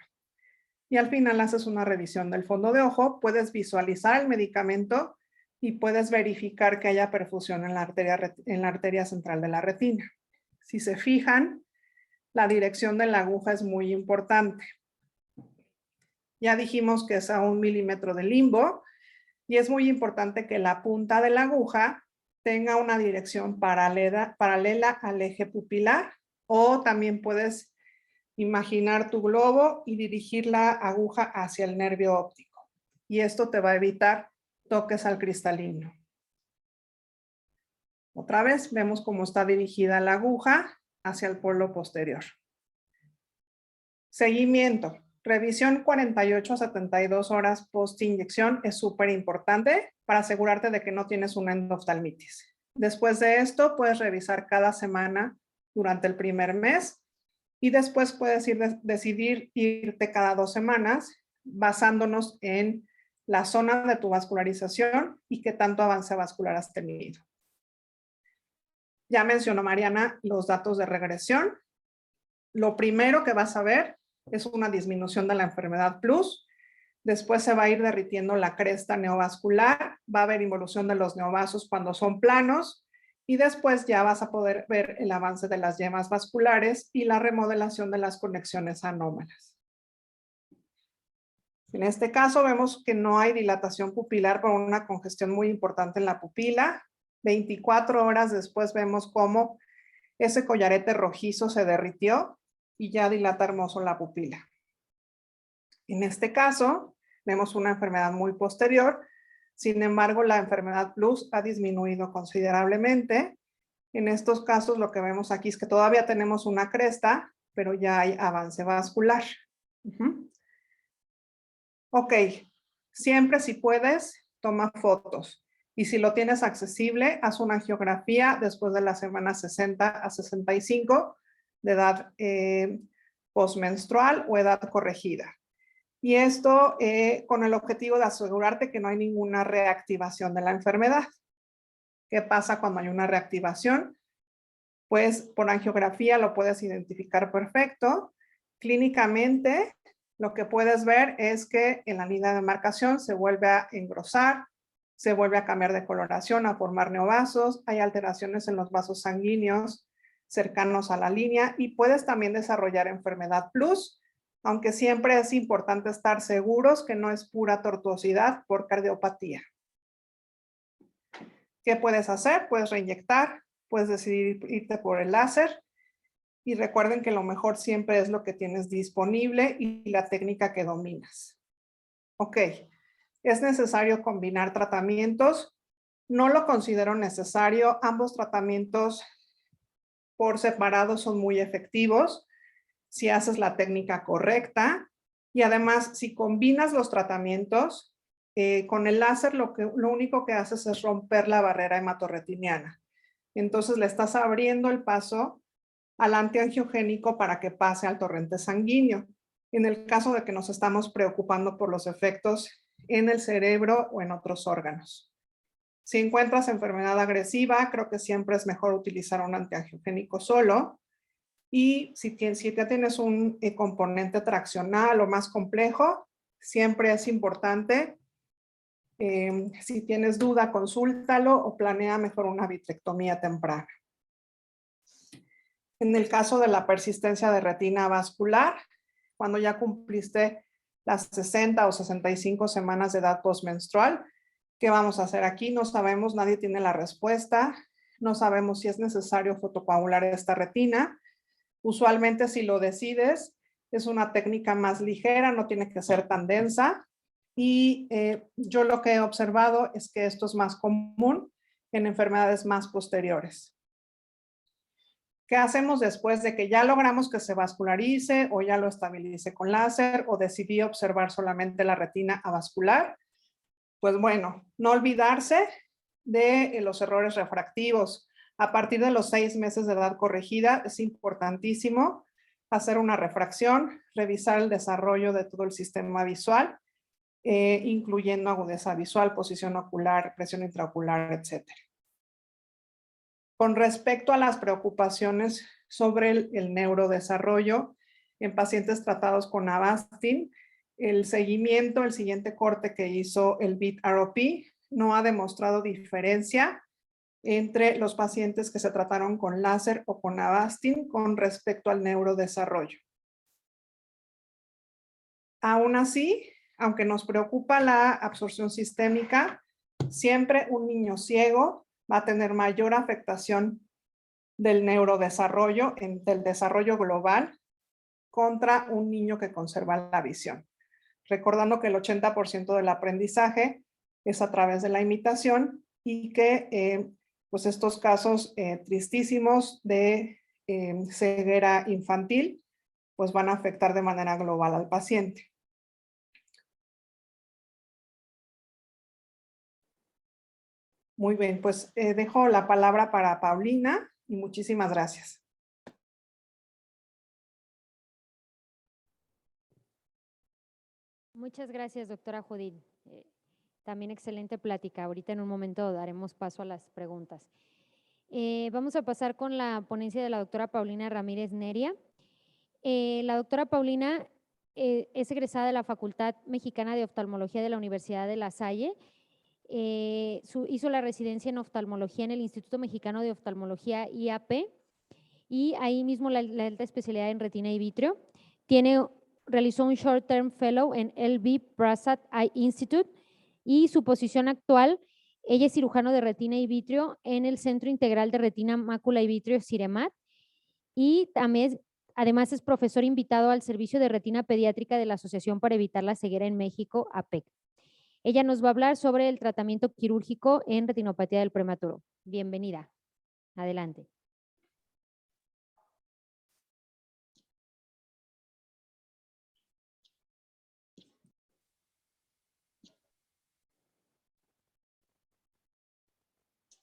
Y al final haces una revisión del fondo de ojo, puedes visualizar el medicamento y puedes verificar que haya perfusión en la arteria central de la retina. Si se fijan, la dirección de la aguja es muy importante. Ya dijimos que es a 1 milímetro de limbo, y es muy importante que la punta de la aguja tenga una dirección paralela al eje pupilar, o también puedes imaginar tu globo y dirigir la aguja hacia el nervio óptico. Y esto te va a evitar toques al cristalino. Otra vez vemos cómo está dirigida la aguja hacia el polo posterior. Seguimiento. Revisión 48 a 72 horas post inyección es súper importante para asegurarte de que no tienes una endoftalmitis. Después de esto, puedes revisar cada semana durante el primer mes, y después puedes decidir irte cada 2 semanas basándonos en la zona de tu vascularización y qué tanto avance vascular has tenido. Ya mencionó Mariana los datos de regresión. Lo primero que vas a ver es una disminución de la enfermedad plus. Después se va a ir derritiendo la cresta neovascular, va a haber involución de los neovasos cuando son planos, y después ya vas a poder ver el avance de las yemas vasculares y la remodelación de las conexiones anómalas. En este caso vemos que no hay dilatación pupilar por una congestión muy importante en la pupila. 24 horas después vemos cómo ese collarete rojizo se derritió y ya dilata hermoso la pupila. En este caso, vemos una enfermedad muy posterior. Sin embargo, la enfermedad plus ha disminuido considerablemente. En estos casos, lo que vemos aquí es que todavía tenemos una cresta, pero ya hay avance vascular. Ok, siempre si puedes, toma fotos. Y si lo tienes accesible, haz una angiografía después de la semana 60 a 65 de edad postmenstrual o edad corregida. Y esto con el objetivo de asegurarte que no hay ninguna reactivación de la enfermedad. ¿Qué pasa cuando hay una reactivación? Pues por angiografía lo puedes identificar perfecto. Clínicamente, lo que puedes ver es que en la línea de marcación se vuelve a engrosar, se vuelve a cambiar de coloración, a formar neovasos, hay alteraciones en los vasos sanguíneos cercanos a la línea y puedes también desarrollar enfermedad plus, aunque siempre es importante estar seguros que no es pura tortuosidad por cardiopatía. ¿Qué puedes hacer? Puedes reinyectar, puedes decidir irte por el láser y recuerden que lo mejor siempre es lo que tienes disponible y la técnica que dominas. Ok, es necesario combinar tratamientos. No lo considero necesario. Ambos tratamientos por separado son muy efectivos si haces la técnica correcta. Y además, si combinas los tratamientos, con el láser lo único que haces es romper la barrera hematorretiniana. Entonces le estás abriendo el paso al antiangiogénico para que pase al torrente sanguíneo. En el caso de que nos estamos preocupando por los efectos en el cerebro o en otros órganos. Si encuentras enfermedad agresiva, creo que siempre es mejor utilizar un antiangiogénico solo. Y si ya tienes un componente traccional o más complejo, siempre es importante, si tienes duda, consúltalo o planea mejor una vitrectomía temprana. En el caso de la persistencia de retina vascular, cuando ya cumpliste las 60 o 65 semanas de edad postmenstrual, ¿qué vamos a hacer aquí? No sabemos, nadie tiene la respuesta. No sabemos si es necesario fotocoagular esta retina. Usualmente si lo decides, es una técnica más ligera, no tiene que ser tan densa. Y yo lo que he observado es que esto es más común en enfermedades más posteriores. ¿Qué hacemos después de que ya logramos que se vascularice o ya lo estabilice con láser o decidí observar solamente la retina avascular? Pues bueno, no olvidarse de los errores refractivos. A partir de los 6 meses de edad corregida es importantísimo hacer una refracción, revisar el desarrollo de todo el sistema visual, incluyendo agudeza visual, posición ocular, presión intraocular, etc. Con respecto a las preocupaciones sobre el neurodesarrollo en pacientes tratados con Avastin, el seguimiento, el siguiente corte que hizo el BEAT-ROP no ha demostrado diferencia entre los pacientes que se trataron con láser o con Avastin con respecto al neurodesarrollo. Aún así, aunque nos preocupa la absorción sistémica, siempre un niño ciego va a tener mayor afectación del neurodesarrollo, del desarrollo global, contra un niño que conserva la visión. Recordando que el 80% del aprendizaje es a través de la imitación y que pues estos casos tristísimos de ceguera infantil pues van a afectar de manera global al paciente. Muy bien, pues dejo la palabra para Paulina y muchísimas gracias. Muchas gracias, doctora Judith. También excelente plática. Ahorita en un momento daremos paso a las preguntas. Vamos a pasar con la ponencia de la doctora Paulina Ramírez Neria. La doctora Paulina es egresada de la Facultad Mexicana de Oftalmología de la Universidad de La Salle. Hizo la residencia en oftalmología en el Instituto Mexicano de Oftalmología IAP y ahí mismo la alta especialidad en retina y vitrio. Realizó un Short Term Fellow en LV Prasad Eye Institute y su posición actual, ella es cirujano de retina y vitrio en el Centro Integral de Retina, Mácula y Vitrio, CIREMAT, y también Además, es profesor invitado al Servicio de Retina Pediátrica de la Asociación para Evitar la Ceguera en México, APEC. Ella nos va a hablar sobre el tratamiento quirúrgico en retinopatía del prematuro. Bienvenida. Adelante.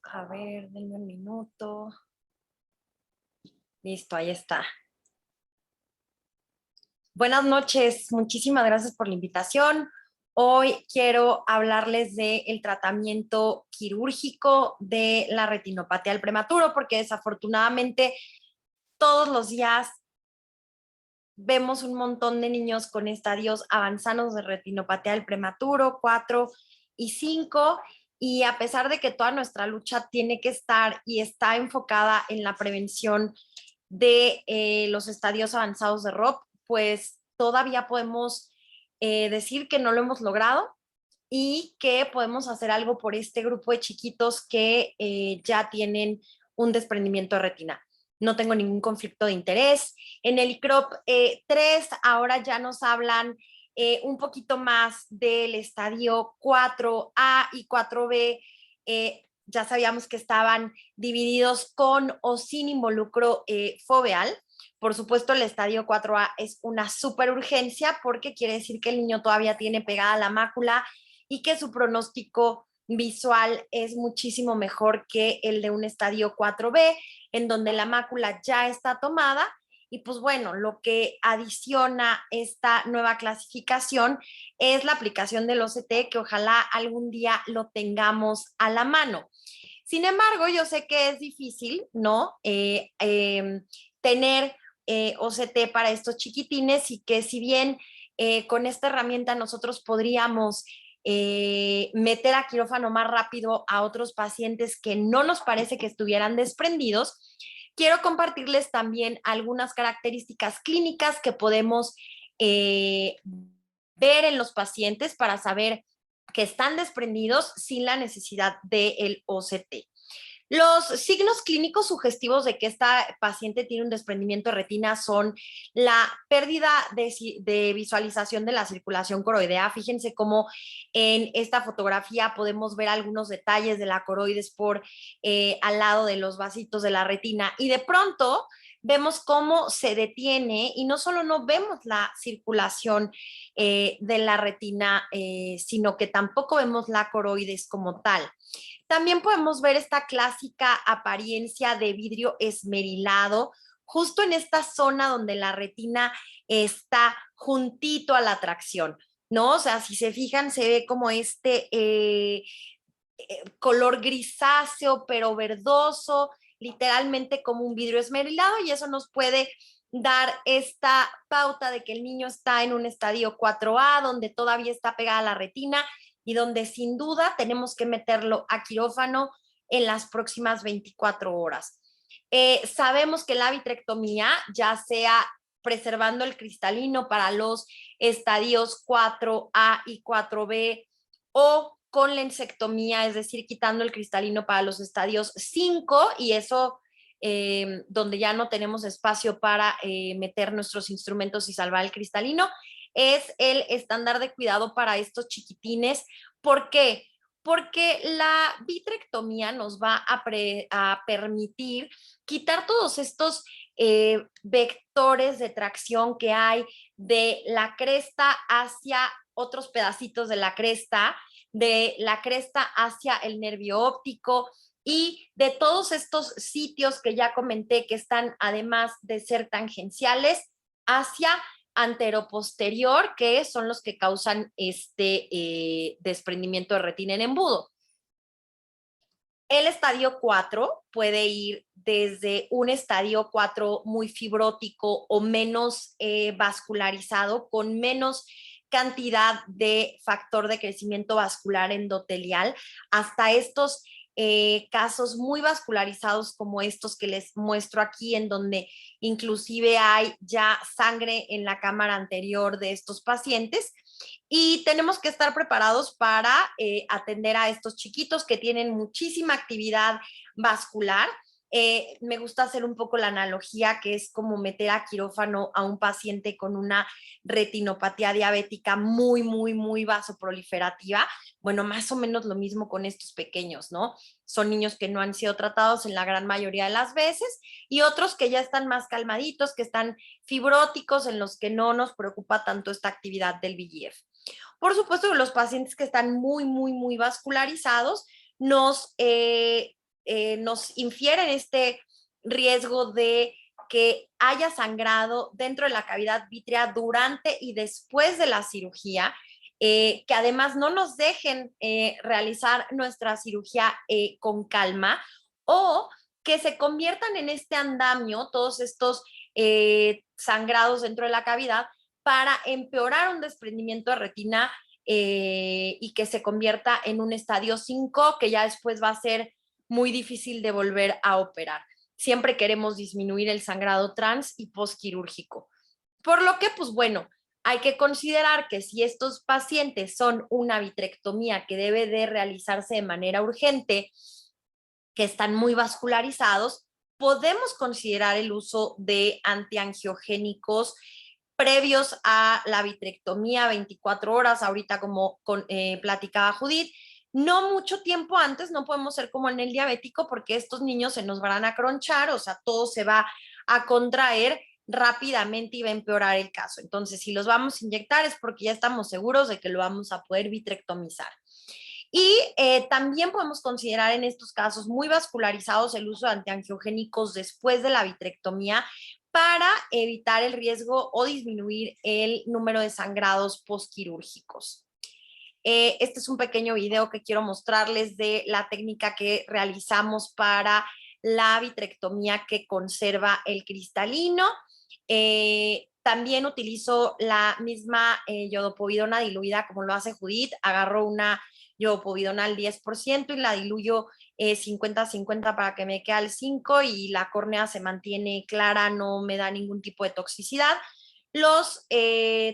A ver, denme un minuto. Listo, ahí está. Buenas noches, muchísimas gracias por la invitación. Hoy quiero hablarles del tratamiento quirúrgico de la retinopatía del prematuro, porque desafortunadamente todos los días vemos un montón de niños con estadios avanzados de retinopatía del prematuro, 4 y 5, y a pesar de que toda nuestra lucha tiene que estar y está enfocada en la prevención de los estadios avanzados de ROP, pues todavía podemos decir que no lo hemos logrado y que podemos hacer algo por este grupo de chiquitos que ya tienen un desprendimiento de retina. No tengo ningún conflicto de interés. En el ICROP 3 ahora ya nos hablan un poquito más del estadio 4A y 4B. Ya sabíamos que estaban divididos con o sin involucro foveal. Por supuesto, el estadio 4A es una súper urgencia porque quiere decir que el niño todavía tiene pegada la mácula y que su pronóstico visual es muchísimo mejor que el de un estadio 4B, en donde la mácula ya está tomada. Y pues bueno, lo que adiciona esta nueva clasificación es la aplicación del OCT, que ojalá algún día lo tengamos a la mano. Sin embargo, yo sé que es difícil, ¿no? Tener OCT para estos chiquitines y que si bien con esta herramienta nosotros podríamos meter a quirófano más rápido a otros pacientes que no nos parece que estuvieran desprendidos, quiero compartirles también algunas características clínicas que podemos ver en los pacientes para saber que están desprendidos sin la necesidad del OCT. Los signos clínicos sugestivos de que esta paciente tiene un desprendimiento de retina son la pérdida de visualización de la circulación coroidea. Fíjense cómo en esta fotografía podemos ver algunos detalles de la coroides por al lado de los vasitos de la retina y de pronto vemos cómo se detiene y no solo no vemos la circulación de la retina, sino que tampoco vemos la coroides como tal. También podemos ver esta clásica apariencia de vidrio esmerilado, justo en esta zona donde la retina está juntito a la tracción, ¿no? O sea, si se fijan, se ve como este color grisáceo, pero verdoso, literalmente como un vidrio esmerilado, y eso nos puede dar esta pauta de que el niño está en un estadio 4A, donde todavía está pegada la retina, y donde sin duda tenemos que meterlo a quirófano en las próximas 24 horas. Sabemos que la vitrectomía, ya sea preservando el cristalino para los estadios 4A y 4B o con lensectomía, es decir, quitando el cristalino para los estadios 5 y eso donde ya no tenemos espacio para meter nuestros instrumentos y salvar el cristalino, es el estándar de cuidado para estos chiquitines. ¿Por qué? Porque la vitrectomía nos va a permitir quitar todos estos vectores de tracción que hay de la cresta hacia otros pedacitos de la cresta hacia el nervio óptico y de todos estos sitios que ya comenté que están, además de ser tangenciales, hacia anteroposterior, que son los que causan este desprendimiento de retina en embudo. El estadio 4 puede ir desde un estadio 4 muy fibrótico o menos vascularizado, con menos cantidad de factor de crecimiento vascular endotelial, hasta estos casos muy vascularizados como estos que les muestro aquí, en donde inclusive hay ya sangre en la cámara anterior de estos pacientes. Y tenemos que estar preparados para atender a estos chiquitos que tienen muchísima actividad vascular Me gusta hacer un poco la analogía que es como meter a quirófano a un paciente con una retinopatía diabética muy, muy, muy vasoproliferativa. Bueno, más o menos lo mismo con estos pequeños, ¿no? Son niños que no han sido tratados en la gran mayoría de las veces y otros que ya están más calmaditos, que están fibróticos, en los que no nos preocupa tanto esta actividad del VEGF. Por supuesto, los pacientes que están muy, muy, muy vascularizados nos infieren este riesgo de que haya sangrado dentro de la cavidad vítrea durante y después de la cirugía, que además no nos dejen realizar nuestra cirugía con calma, o que se conviertan en este andamio, todos estos sangrados dentro de la cavidad, para empeorar un desprendimiento de retina y que se convierta en un estadio 5, que ya después va a ser muy difícil de volver a operar. Siempre queremos disminuir el sangrado trans y postquirúrgico. Por lo que, pues bueno, hay que considerar que si estos pacientes son una vitrectomía que debe de realizarse de manera urgente, que están muy vascularizados, podemos considerar el uso de antiangiogénicos previos a la vitrectomía, 24 horas, ahorita como platicaba Judith. No mucho tiempo antes, no podemos ser como en el diabético porque estos niños se nos van a cronchar, o sea, todo se va a contraer rápidamente y va a empeorar el caso. Entonces, si los vamos a inyectar es porque ya estamos seguros de que lo vamos a poder vitrectomizar. Y también podemos considerar en estos casos muy vascularizados el uso de antiangiogénicos después de la vitrectomía para evitar el riesgo o disminuir el número de sangrados postquirúrgicos. Este es un pequeño video que quiero mostrarles de la técnica que realizamos para la vitrectomía que conserva el cristalino. También utilizo la misma iodopovidona diluida como lo hace Judith. Agarro una iodopovidona al 10% y la diluyo 50-50 para que me quede al 5% y la córnea se mantiene clara, no me da ningún tipo de toxicidad. Los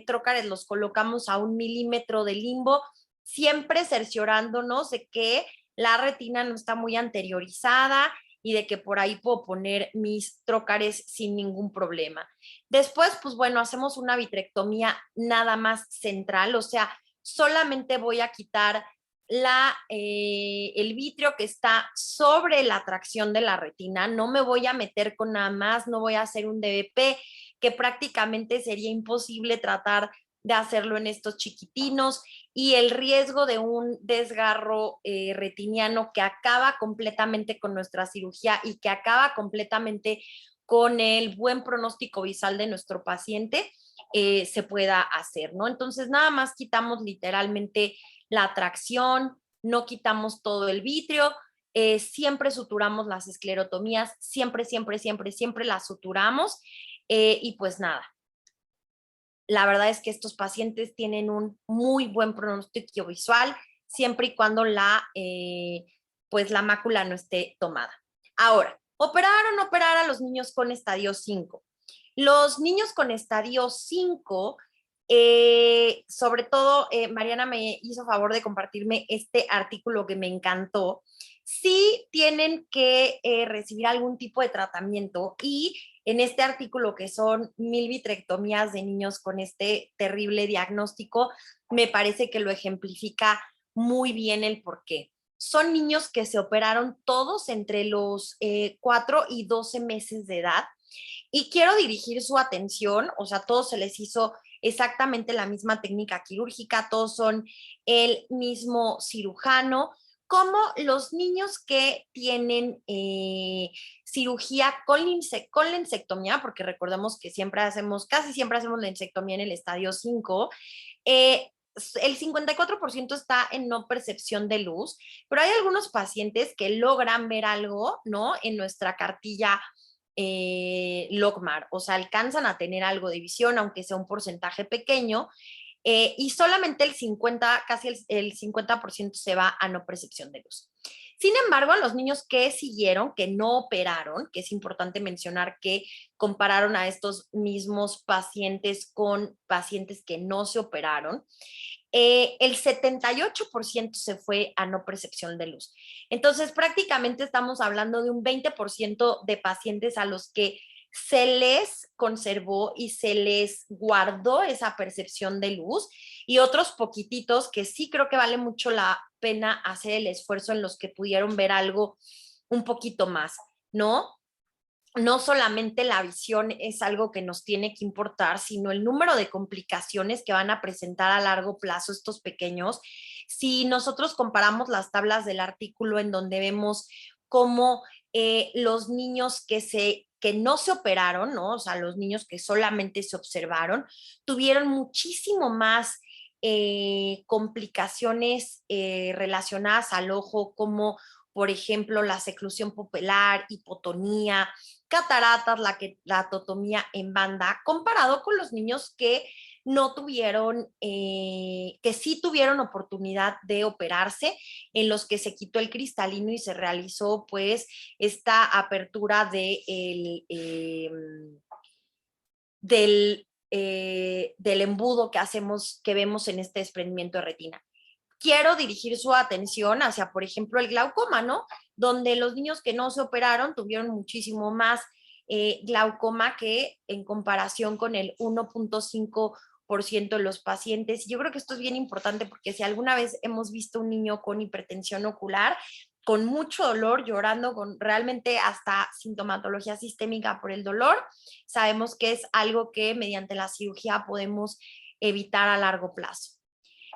trócares los colocamos a 1 milímetro de limbo, siempre cerciorándonos de que la retina no está muy anteriorizada y de que por ahí puedo poner mis trócares sin ningún problema. Después, pues bueno, hacemos una vitrectomía nada más central, o sea, solamente voy a quitar el vitrio que está sobre la tracción de la retina, no me voy a meter con nada más, no voy a hacer un DBP, que prácticamente sería imposible tratar de hacerlo en estos chiquitinos, y el riesgo de un desgarro retiniano que acaba completamente con nuestra cirugía y que acaba completamente con el buen pronóstico visual de nuestro paciente, se pueda hacer, ¿no? Entonces, nada más quitamos literalmente la tracción, no quitamos todo el vitrio, siempre suturamos las esclerotomías, siempre, siempre, siempre, siempre las suturamos, y pues nada. La verdad es que estos pacientes tienen un muy buen pronóstico visual, siempre y cuando pues la mácula no esté tomada. Ahora, operar o no operar a los niños con estadio 5. Los niños con estadio 5, sobre todo, Mariana me hizo favor de compartirme este artículo que me encantó. Sí tienen que recibir algún tipo de tratamiento, y en este artículo, que son 1000 vitrectomías de niños con este terrible diagnóstico, me parece que lo ejemplifica muy bien el porqué. Son niños que se operaron todos entre los 4 y 12 meses de edad, y quiero dirigir su atención, o sea, todos se les hizo exactamente la misma técnica quirúrgica, todos son el mismo cirujano, como los niños que tienen cirugía con lensectomía, porque recordemos que casi siempre hacemos lensectomía en el estadio 5, el 54% está en no percepción de luz, pero hay algunos pacientes que logran ver algo, ¿no? En nuestra cartilla LogMAR, o sea, alcanzan a tener algo de visión, aunque sea un porcentaje pequeño, y solamente casi el 50% se va a no percepción de luz. Sin embargo, a los niños que siguieron, que no operaron, que es importante mencionar que compararon a estos mismos pacientes con pacientes que no se operaron, el 78% se fue a no percepción de luz. Entonces, prácticamente estamos hablando de un 20% de pacientes a los que se les conservó y se les guardó esa percepción de luz, y otros poquititos que sí creo que vale mucho la pena hacer el esfuerzo en los que pudieron ver algo un poquito más, ¿no? No solamente la visión es algo que nos tiene que importar, sino el número de complicaciones que van a presentar a largo plazo estos pequeños. Si nosotros comparamos las tablas del artículo en donde vemos cómo los niños que no se operaron, ¿no? O sea, los niños que solamente se observaron, tuvieron muchísimo más complicaciones relacionadas al ojo, como por ejemplo la seclusión pupilar, hipotonía, cataratas, la atotomía en banda, comparado con los niños que no tuvieron, que sí tuvieron oportunidad de operarse, en los que se quitó el cristalino y se realizó pues esta apertura del embudo que vemos en este desprendimiento de retina. Quiero dirigir su atención hacia, por ejemplo, el glaucoma, ¿no? Donde los niños que no se operaron tuvieron muchísimo más glaucoma que en comparación con el 1.5% de los pacientes. Yo creo que esto es bien importante porque si alguna vez hemos visto un niño con hipertensión ocular, con mucho dolor, llorando, con realmente hasta sintomatología sistémica por el dolor, sabemos que es algo que mediante la cirugía podemos evitar a largo plazo.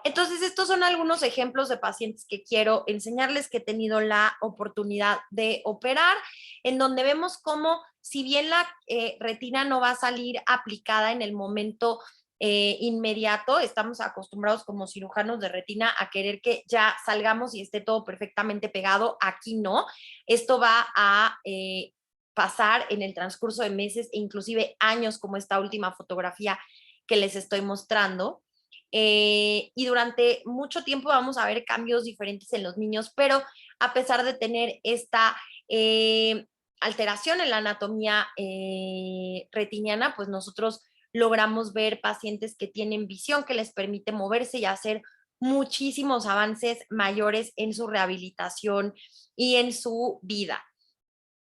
Entonces, estos son algunos ejemplos de pacientes que quiero enseñarles, que he tenido la oportunidad de operar, en donde vemos cómo, si bien la retina no va a salir aplicada en el momento inmediato, estamos acostumbrados como cirujanos de retina a querer que ya salgamos y esté todo perfectamente pegado. Aquí no. Esto va a pasar en el transcurso de meses e inclusive años, como esta última fotografía que les estoy mostrando. Y durante mucho tiempo vamos a ver cambios diferentes en los niños, pero a pesar de tener esta alteración en la anatomía retiniana, pues nosotros logramos ver pacientes que tienen visión que les permite moverse y hacer muchísimos avances mayores en su rehabilitación y en su vida.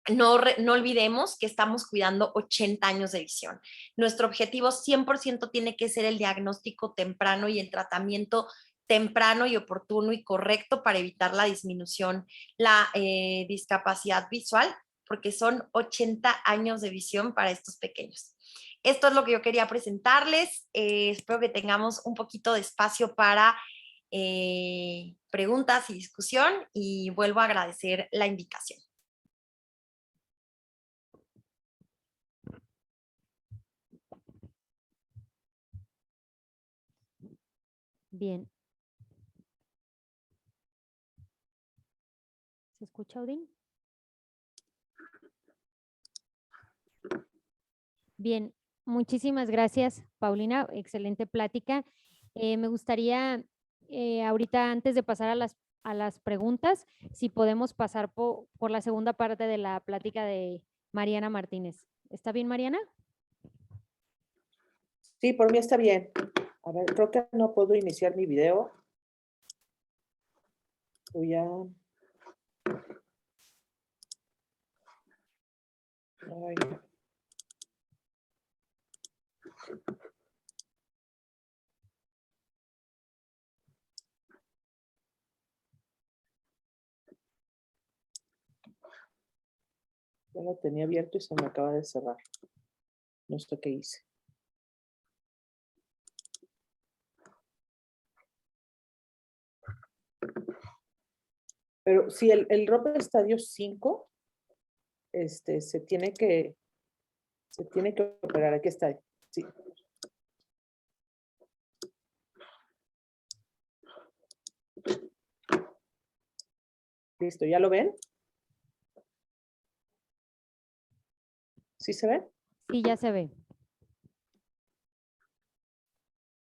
No olvidemos que estamos cuidando 80 años de visión. Nuestro objetivo 100% tiene que ser el diagnóstico temprano y el tratamiento temprano y oportuno y correcto para evitar la disminución, la discapacidad visual, porque son 80 años de visión para estos pequeños. Esto es lo que yo quería presentarles. Espero que tengamos un poquito de espacio para preguntas y discusión, y vuelvo a agradecer la invitación. Bien. ¿Se escucha, Odín? Bien, muchísimas gracias, Paulina. Excelente plática. Me gustaría, ahorita, antes de pasar a las preguntas, si podemos pasar por la segunda parte de la plática de Mariana Martínez. ¿Está bien, Mariana? Sí, por mí está bien. A ver, creo que no puedo iniciar mi video. Voy a... Ay. Ya lo tenía abierto y se me acaba de cerrar. No sé qué hice. Pero si el ROP estadio 5, se tiene que operar. Aquí está. Sí. Listo, ¿ya lo ven? ¿Sí se ve? Sí, ya se ve.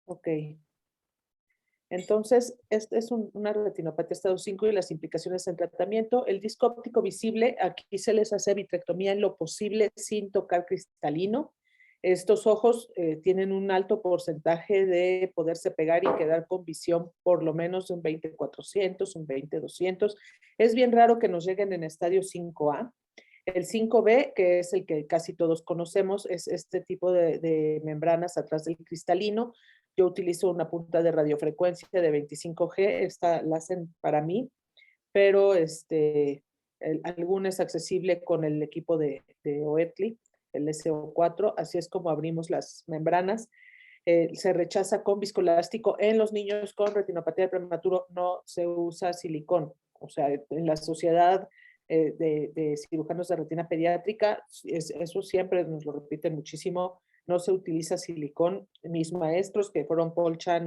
Ok. Entonces, esta es una retinopatía estado 5 y las implicaciones en tratamiento. El disco óptico visible, aquí se les hace vitrectomía en lo posible sin tocar cristalino. Estos ojos tienen un alto porcentaje de poderse pegar y quedar con visión por lo menos de un 20/400, un 20/200. Es bien raro que nos lleguen en estadio 5A. El 5B, que es el que casi todos conocemos, es este tipo de membranas atrás del cristalino. Yo utilizo una punta de radiofrecuencia de 25G, esta la hacen para mí, pero alguna es accesible con el equipo de Oetly, el SO4, así es como abrimos las membranas. Se rechaza con viscoelástico. En los niños con retinopatía de prematuro no se usa silicón. O sea, en la sociedad de cirujanos de retina pediátrica, eso siempre nos lo repiten muchísimo, no se utiliza silicón. Mis maestros, que fueron Paul Chan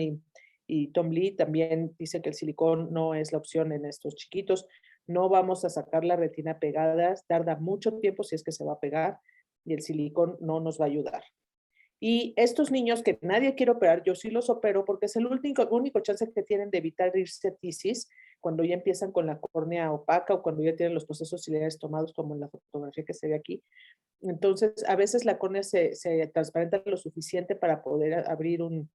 y Tom Lee, también dicen que el silicón no es la opción en estos chiquitos. No vamos a sacar la retina pegada, tarda mucho tiempo si es que se va a pegar, y el silicón no nos va a ayudar. Y estos niños que nadie quiere operar, yo sí los opero porque es el único chance que tienen de evitar irse a tisis cuando ya empiezan con la córnea opaca o cuando ya tienen los procesos ciliares tomados, como en la fotografía que se ve aquí. Entonces, a veces la córnea se transparenta lo suficiente para poder abrir un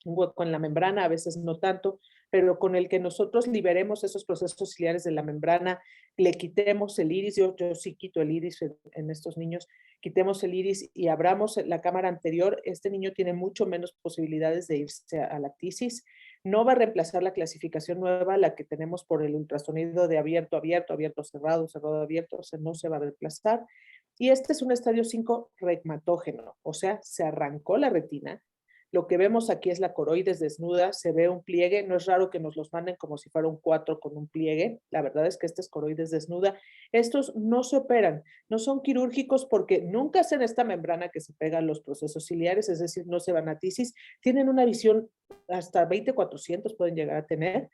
hueco en la membrana, a veces no tanto, pero con el que nosotros liberemos esos procesos ciliares de la membrana, le quitemos el iris, yo sí quito el iris en estos niños, quitemos el iris y abramos la cámara anterior, este niño tiene mucho menos posibilidades de irse a la tisis. No va a reemplazar la clasificación nueva, la que tenemos por el ultrasonido de abierto, abierto, abierto, cerrado, cerrado, abierto, o sea, no se va a reemplazar. Y este es un estadio 5 regmatógeno, o sea, se arrancó la retina. Lo que vemos aquí es la coroides desnuda, se ve un pliegue, no es raro que nos los manden como si fuera un 4 con un pliegue, la verdad es que esta es coroides desnuda. Estos no se operan, no son quirúrgicos porque nunca hacen esta membrana que se pega a los procesos ciliares, es decir, no se van a tisis, tienen una visión hasta 20/400 pueden llegar a tener,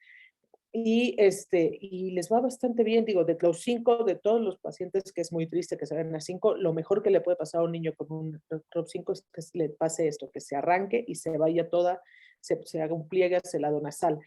y les va bastante bien, digo, de los 5, de todos los pacientes, que es muy triste que se vayan a 5, lo mejor que le puede pasar a un niño con un CROP 5 es que le pase esto, que se arranque y se vaya toda, se haga un pliegue hacia el lado nasal.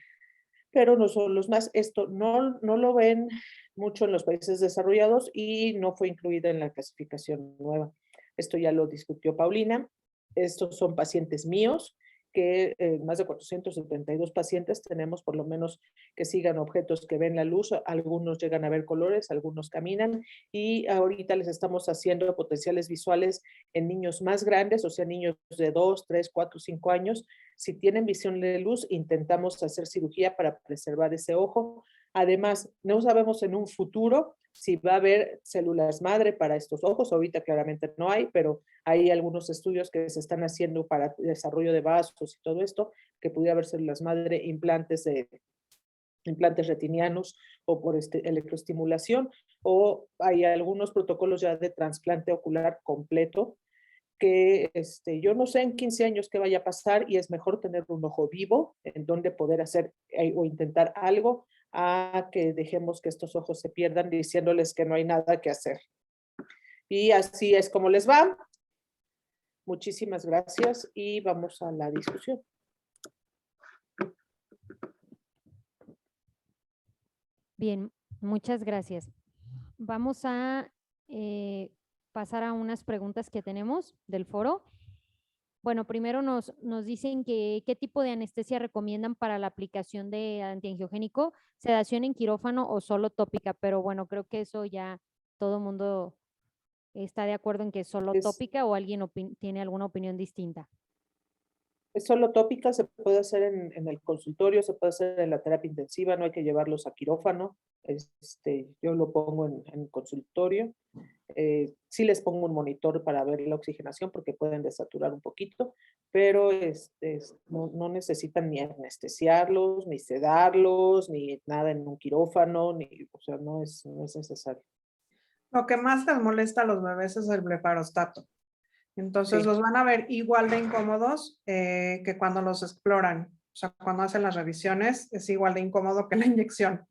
Pero no son los más, esto no lo ven mucho en los países desarrollados y no fue incluido en la clasificación nueva. Esto ya lo discutió Paulina. Estos son pacientes míos, que más de 472 pacientes tenemos por lo menos que sigan objetos que ven la luz, algunos llegan a ver colores, algunos caminan, y ahorita les estamos haciendo potenciales visuales en niños más grandes, o sea, niños de 2, 3, 4, 5 años. Si tienen visión de luz, intentamos hacer cirugía para preservar ese ojo. Además, no sabemos en un futuro si va a haber células madre para estos ojos. Ahorita claramente no hay, pero hay algunos estudios que se están haciendo para desarrollo de vasos y todo esto, que pudiera haber células madre, implantes retinianos o por electroestimulación, o hay algunos protocolos ya de trasplante ocular completo que yo no sé en 15 años qué vaya a pasar y es mejor tener un ojo vivo en donde poder hacer o intentar algo a que dejemos que estos ojos se pierdan diciéndoles que no hay nada que hacer. Y así es como les va. Muchísimas gracias y vamos a la discusión. Bien, muchas gracias. Vamos a pasar a unas preguntas que tenemos del foro. Bueno, primero nos dicen que qué tipo de anestesia recomiendan para la aplicación de antiangiogénico, sedación en quirófano o solo tópica, pero bueno, creo que eso ya todo el mundo está de acuerdo en que es solo tópica, o alguien tiene alguna opinión distinta. Es solo tópica, se puede hacer en el consultorio, se puede hacer en la terapia intensiva, no hay que llevarlos a quirófano. Yo lo pongo en el consultorio. Sí les pongo un monitor para ver la oxigenación porque pueden desaturar un poquito, pero no necesitan ni anestesiarlos, ni sedarlos, ni nada en un quirófano, o sea, no es necesario. Lo que más les molesta a los bebés es el blefarostato. Entonces Sí. los van a ver igual de incómodos que cuando los exploran. O sea, cuando hacen las revisiones es igual de incómodo que la inyección.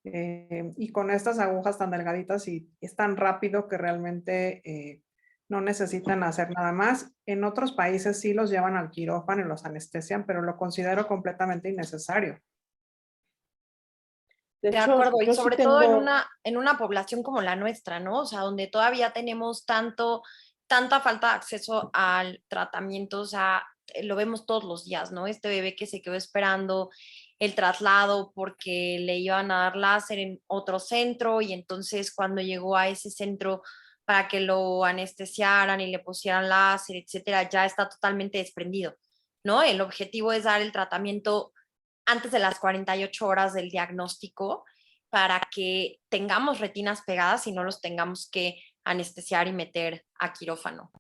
Y con estas agujas tan delgaditas y es tan rápido que realmente no necesitan hacer nada más. En otros países sí los llevan al quirófano y los anestesian, pero lo considero completamente innecesario. De acuerdo, y sobre todo en una población como la nuestra, ¿no? O sea, donde todavía tenemos tanta falta de acceso al tratamiento, o sea, lo vemos todos los días, ¿no? Este bebé que se quedó esperando el traslado porque le iban a dar láser en otro centro y entonces cuando llegó a ese centro para que lo anestesiaran y le pusieran láser, etcétera, ya está totalmente desprendido, ¿no? El objetivo es dar el tratamiento antes de las 48 horas del diagnóstico para que tengamos retinas pegadas y no los tengamos que anestesiar y meter a quirófano.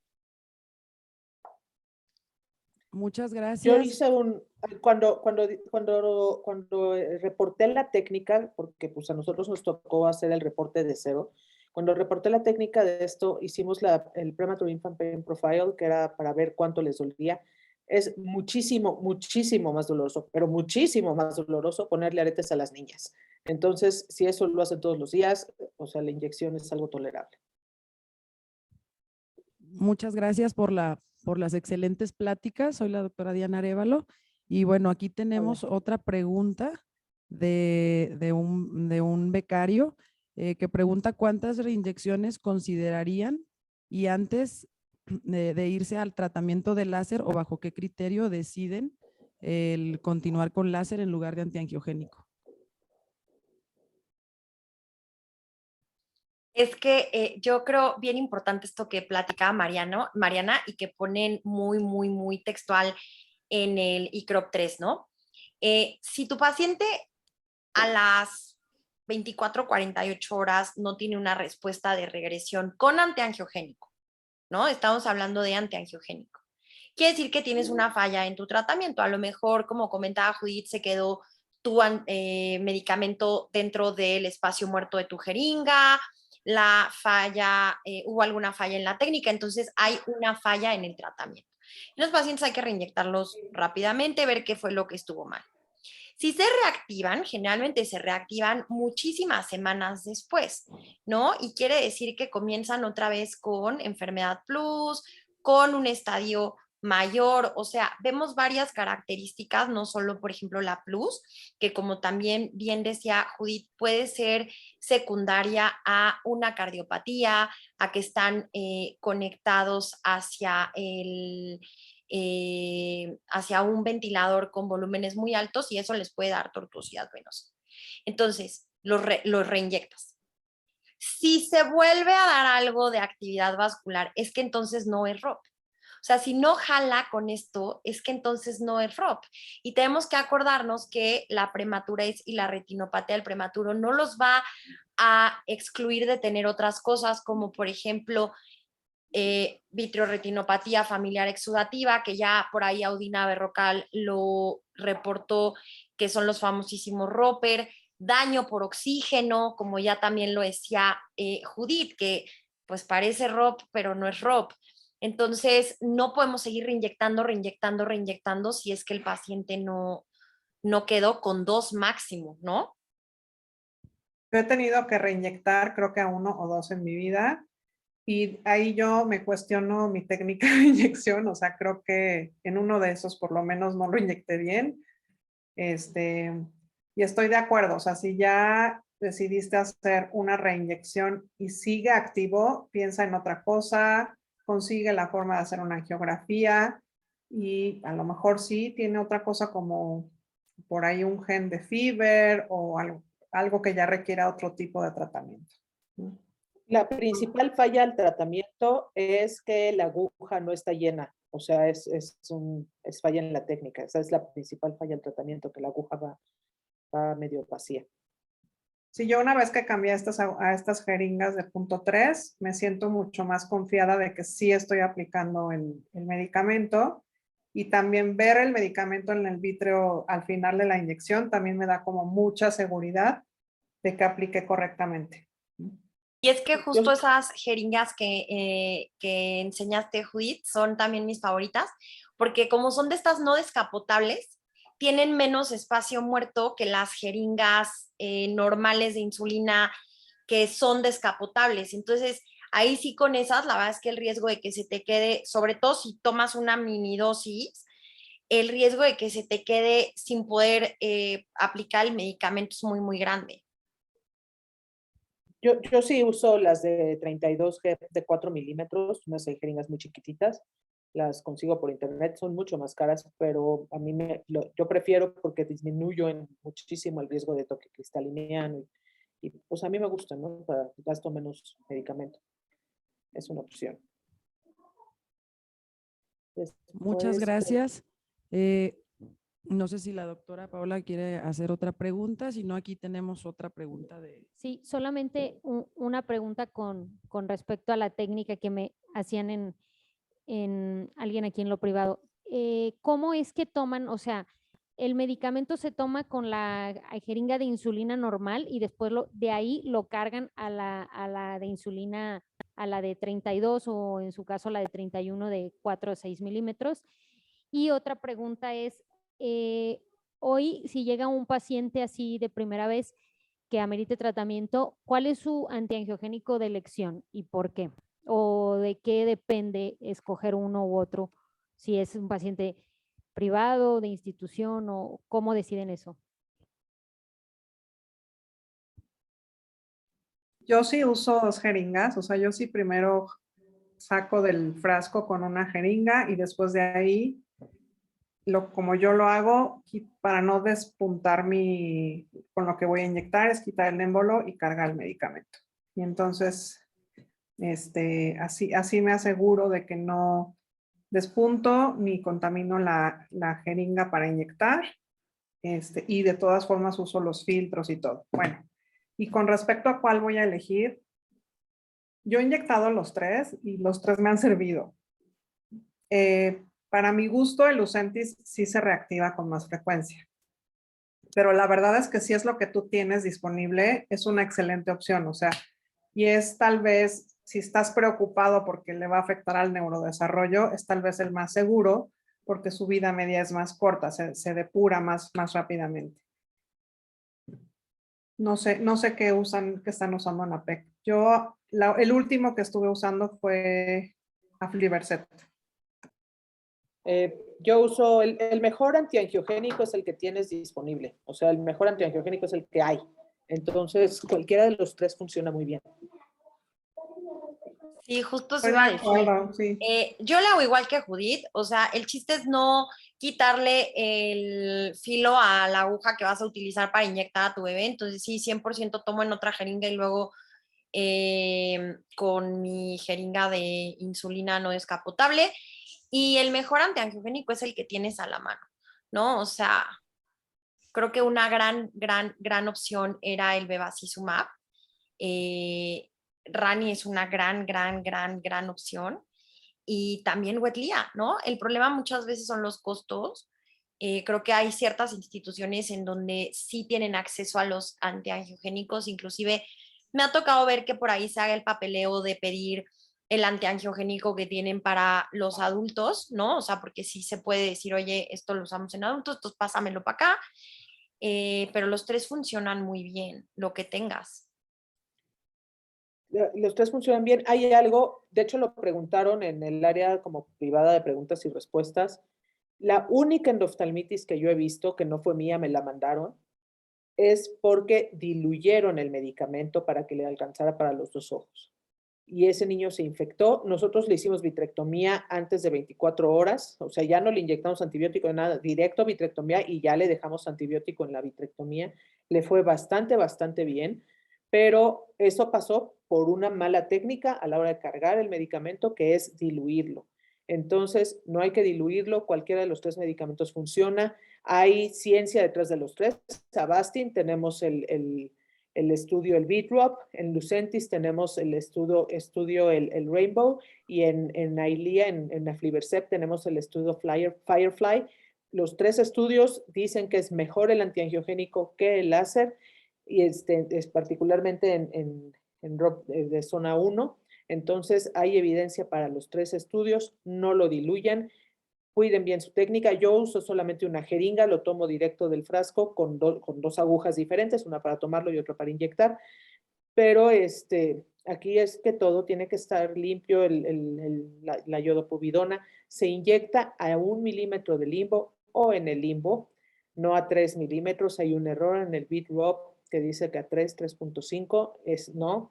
Muchas Yo gracias. hice cuando reporté la técnica, porque pues a nosotros nos tocó hacer el reporte de cero, cuando reporté la técnica de esto, hicimos el Premature Infant Pain Profile, que era para ver cuánto les dolía. Es muchísimo, muchísimo más doloroso, pero muchísimo más doloroso ponerle aretes a las niñas. Entonces, si eso lo hacen todos los días, o sea, la inyección es algo tolerable. Muchas gracias por las excelentes pláticas. Soy la doctora Diana Arévalo. Y bueno, aquí tenemos otra pregunta de un becario que pregunta cuántas reinyecciones considerarían y antes de irse al tratamiento de láser o bajo qué criterio deciden el continuar con láser en lugar de antiangiogénico. Es que yo creo bien importante esto que platicaba Mariana y que ponen muy, muy, muy textual en el ICROP 3, ¿no? Si tu paciente a las 24, 48 horas no tiene una respuesta de regresión con antiangiogénico, ¿no? Estamos hablando de antiangiogénico. Quiere decir que tienes una falla en tu tratamiento. A lo mejor, como comentaba Judith, se quedó tu medicamento dentro del espacio muerto de tu jeringa, hubo alguna falla en la técnica, entonces hay una falla en el tratamiento. Los pacientes hay que reinyectarlos rápidamente, ver qué fue lo que estuvo mal. Si se reactivan, generalmente se reactivan muchísimas semanas después, ¿no? Y quiere decir que comienzan otra vez con enfermedad plus, con un estadio mayor, o sea, vemos varias características, no solo, por ejemplo, la plus, que como también bien decía Judith, puede ser secundaria a una cardiopatía, a que están conectados hacia un ventilador con volúmenes muy altos y eso les puede dar tortuosidad venosa. Entonces, los reinyectas. Si se vuelve a dar algo de actividad vascular, es que entonces no es ROP. O sea, si no jala con esto, es que entonces no es ROP. Y tenemos que acordarnos que la prematurez y la retinopatía del prematuro no los va a excluir de tener otras cosas, como por ejemplo vitreoretinopatía familiar exudativa, que ya por ahí Audina Berrocal lo reportó, que son los famosísimos ROPER, daño por oxígeno, como ya también lo decía Judith, que pues parece ROP, pero no es ROP. Entonces, no podemos seguir reinyectando si es que el paciente no quedó con 2 máximo, ¿no? Yo he tenido que reinyectar, creo que a 1 o 2 en mi vida. Y ahí yo me cuestiono mi técnica de inyección, o sea, creo que en uno de esos por lo menos no lo inyecté bien. Y estoy de acuerdo, o sea, si ya decidiste hacer una reinyección y sigue activo, piensa en otra cosa, consigue la forma de hacer una angiografía y a lo mejor sí tiene otra cosa como por ahí un gen de Fieber o algo que ya requiera otro tipo de tratamiento. La principal falla al tratamiento es que la aguja no está llena, o sea, es falla en la técnica. Esa es la principal falla al tratamiento, que la aguja va medio vacía. Sí, yo una vez que cambié a estas jeringas de 0.3, me siento mucho más confiada de que sí estoy aplicando el medicamento y también ver el medicamento en el vítreo al final de la inyección también me da como mucha seguridad de que aplique correctamente. Y es que justo esas jeringas que enseñaste, Judith, son también mis favoritas, porque como son de estas no descapotables, tienen menos espacio muerto que las jeringas normales de insulina que son descapotables. Entonces, ahí sí con esas, la verdad es que el riesgo de que se te quede, sobre todo si tomas una mini dosis, el riesgo de que se te quede sin poder aplicar el medicamento es muy, muy grande. Yo sí uso las de 32G de 4 milímetros, unas jeringas muy chiquititas. Las consigo por internet, son mucho más caras, pero a mí yo prefiero porque disminuyo muchísimo el riesgo de toque cristaliniano y pues a mí me gusta, ¿no? Gasto menos medicamento. Es una opción. Muchas Después, gracias. No sé si la doctora Paola quiere hacer otra pregunta, si no, aquí tenemos otra pregunta de... Sí, solamente una pregunta con respecto a la técnica que me hacían en alguien aquí en lo privado. ¿Cómo es que toman, o sea, el medicamento se toma con la jeringa de insulina normal y después de ahí lo cargan a la de insulina, a la de 32 o en su caso la de 31 de 4 o 6 milímetros? Y otra pregunta es, hoy si llega un paciente así de primera vez que amerite tratamiento, ¿cuál es su antiangiogénico de elección y por qué? ¿O de qué depende escoger uno u otro? Si es un paciente privado, de institución, o cómo deciden eso. Yo sí uso 2 jeringas, o sea, yo sí primero saco del frasco con una jeringa y después de ahí, como yo lo hago, para no despuntar con lo que voy a inyectar, es quitar el émbolo y cargar el medicamento. Y entonces, así me aseguro de que no despunto ni contamino la jeringa para inyectar. Y de todas formas uso los filtros y todo. Bueno, y con respecto a cuál voy a elegir, yo he inyectado los 3 y los 3 me han servido. Para mi gusto, el Lucentis sí se reactiva con más frecuencia. Pero la verdad es que si es lo que tú tienes disponible, es una excelente opción. O sea, y es tal vez, si estás preocupado porque le va a afectar al neurodesarrollo, es tal vez el más seguro porque su vida media es más corta, se depura más rápidamente. No sé qué están usando en la PEC. Yo, el último que estuve usando fue Aflibercept. yo uso el mejor antiangiogénico es el que tienes disponible. O sea, el mejor antiangiogénico es el que hay. Entonces, cualquiera de los 3 funciona muy bien. Sí, justo se iba a decir. Sí. Yo le hago igual que Judith, o sea, el chiste es no quitarle el filo a la aguja que vas a utilizar para inyectar a tu bebé, entonces sí, 100% tomo en otra jeringa y luego con mi jeringa de insulina no descapotable. Y el mejor antiangiogénico es el que tienes a la mano, ¿no? O sea, creo que una gran opción era el bevacizumab. Rani es una gran opción. Y también Wetlia, ¿no? El problema muchas veces son los costos. Creo que hay ciertas instituciones en donde sí tienen acceso a los antiangiogénicos, inclusive me ha tocado ver que por ahí se haga el papeleo de pedir el antiangiogénico que tienen para los adultos, ¿no? O sea, porque sí se puede decir, oye, esto lo usamos en adultos, entonces pásamelo para acá. Pero los 3 funcionan muy bien, lo que tengas. Los 3 funcionan bien. Hay algo, de hecho lo preguntaron en el área como privada de preguntas y respuestas. La única endoftalmitis que yo he visto, que no fue mía, me la mandaron, es porque diluyeron el medicamento para que le alcanzara para los 2 ojos. Y ese niño se infectó. Nosotros le hicimos vitrectomía antes de 24 horas, o sea, ya no le inyectamos antibiótico de nada, directo vitrectomía y ya le dejamos antibiótico en la vitrectomía. Le fue bastante bien, pero eso pasó por una mala técnica a la hora de cargar el medicamento, que es diluirlo. Entonces, no hay que diluirlo, cualquiera de los 3 medicamentos funciona. Hay ciencia detrás de los 3. Avastin, tenemos el estudio, el BeatDrop, en Lucentis tenemos el estudio el Rainbow, y en Eylea, en Aflibercept, tenemos el estudio Firefly. Los 3 estudios dicen que es mejor el antiangiogénico que el láser, y es particularmente de zona 1. Entonces, hay evidencia para los 3 estudios, no lo diluyan. Cuiden bien su técnica. Yo uso solamente una jeringa, lo tomo directo del frasco con 2 agujas diferentes, una para tomarlo y otra para inyectar. Pero aquí es que todo tiene que estar limpio. La iodopovidona se inyecta a 1 milímetro de limbo o en el limbo, no a 3 milímetros. Hay un error en el BeatDrop. que dice que a 3.5 no,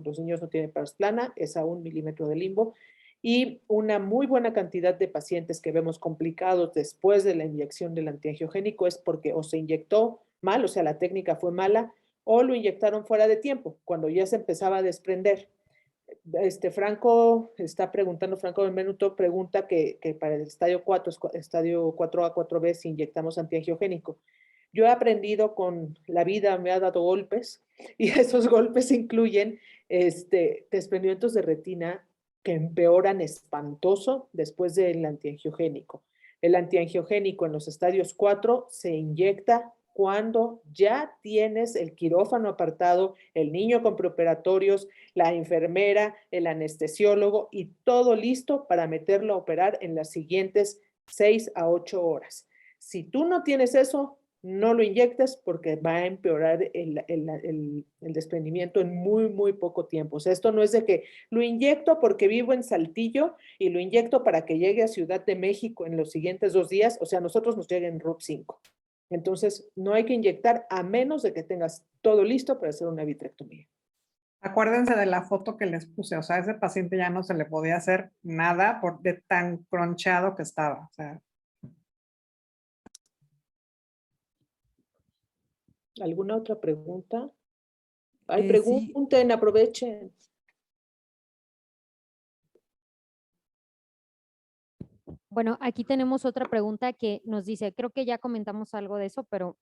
los niños no tienen pares plana, es a 1 milímetro de limbo, y una muy buena cantidad de pacientes que vemos complicados después de la inyección del antiangiogénico es porque o se inyectó mal, o sea, la técnica fue mala, o lo inyectaron fuera de tiempo, cuando ya se empezaba a desprender. Franco está preguntando, Franco Benvenuto pregunta que para el estadio 4, estadio 4A, 4B, si inyectamos antiangiogénico. Yo he aprendido con la vida, me ha dado golpes, y esos golpes incluyen desprendimientos de retina que empeoran espantoso después del antiangiogénico. El antiangiogénico en los estadios 4 se inyecta cuando ya tienes el quirófano apartado, el niño con preoperatorios, la enfermera, el anestesiólogo y todo listo para meterlo a operar en las siguientes 6 a 8 horas. Si tú no tienes eso, no lo inyectes porque va a empeorar el desprendimiento en muy, muy poco tiempo. O sea, esto no es de que lo inyecto porque vivo en Saltillo y lo inyecto para que llegue a Ciudad de México en los siguientes 2 días. O sea, a nosotros nos llega en RUB5. Entonces, no hay que inyectar a menos de que tengas todo listo para hacer una vitrectomía. Acuérdense de la foto que les puse, o sea, a ese paciente ya no se le podía hacer nada de tan cronchado que estaba. O sea. ¿Alguna otra pregunta? Ay, Sí. pregunten, aprovechen. Bueno, aquí tenemos otra pregunta que nos dice, creo que ya comentamos algo de eso, pero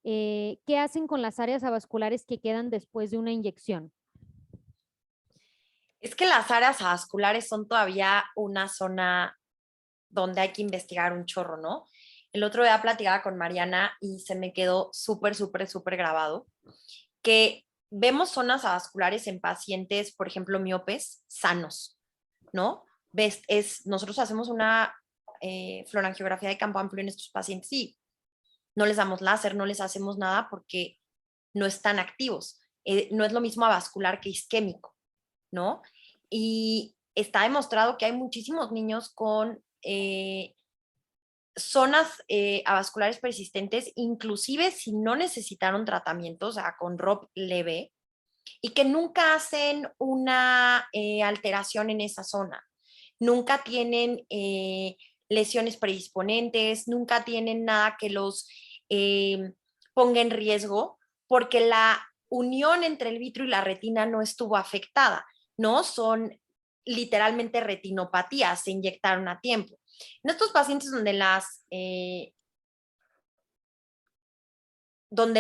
¿qué hacen con las áreas avasculares que quedan después de una inyección? Es que las áreas avasculares son todavía una zona donde hay que investigar un chorro, ¿no? El otro día platicaba con Mariana y se me quedó súper, súper, súper grabado que vemos zonas avasculares en pacientes, por ejemplo, miopes, sanos, ¿no? Nosotros hacemos una fluorangiografía de campo amplio en estos pacientes y no les damos láser, no les hacemos nada porque no están activos. No es lo mismo avascular que isquémico, ¿no? Y está demostrado que hay muchísimos niños con zonas avasculares persistentes, inclusive si no necesitaron tratamiento, o sea, con ROP leve, y que nunca hacen una alteración en esa zona. Nunca tienen lesiones predisponentes, nunca tienen nada que los ponga en riesgo, porque la unión entre el vitrio y la retina no estuvo afectada, ¿no? Son literalmente retinopatías, se inyectaron a tiempo. En estos pacientes donde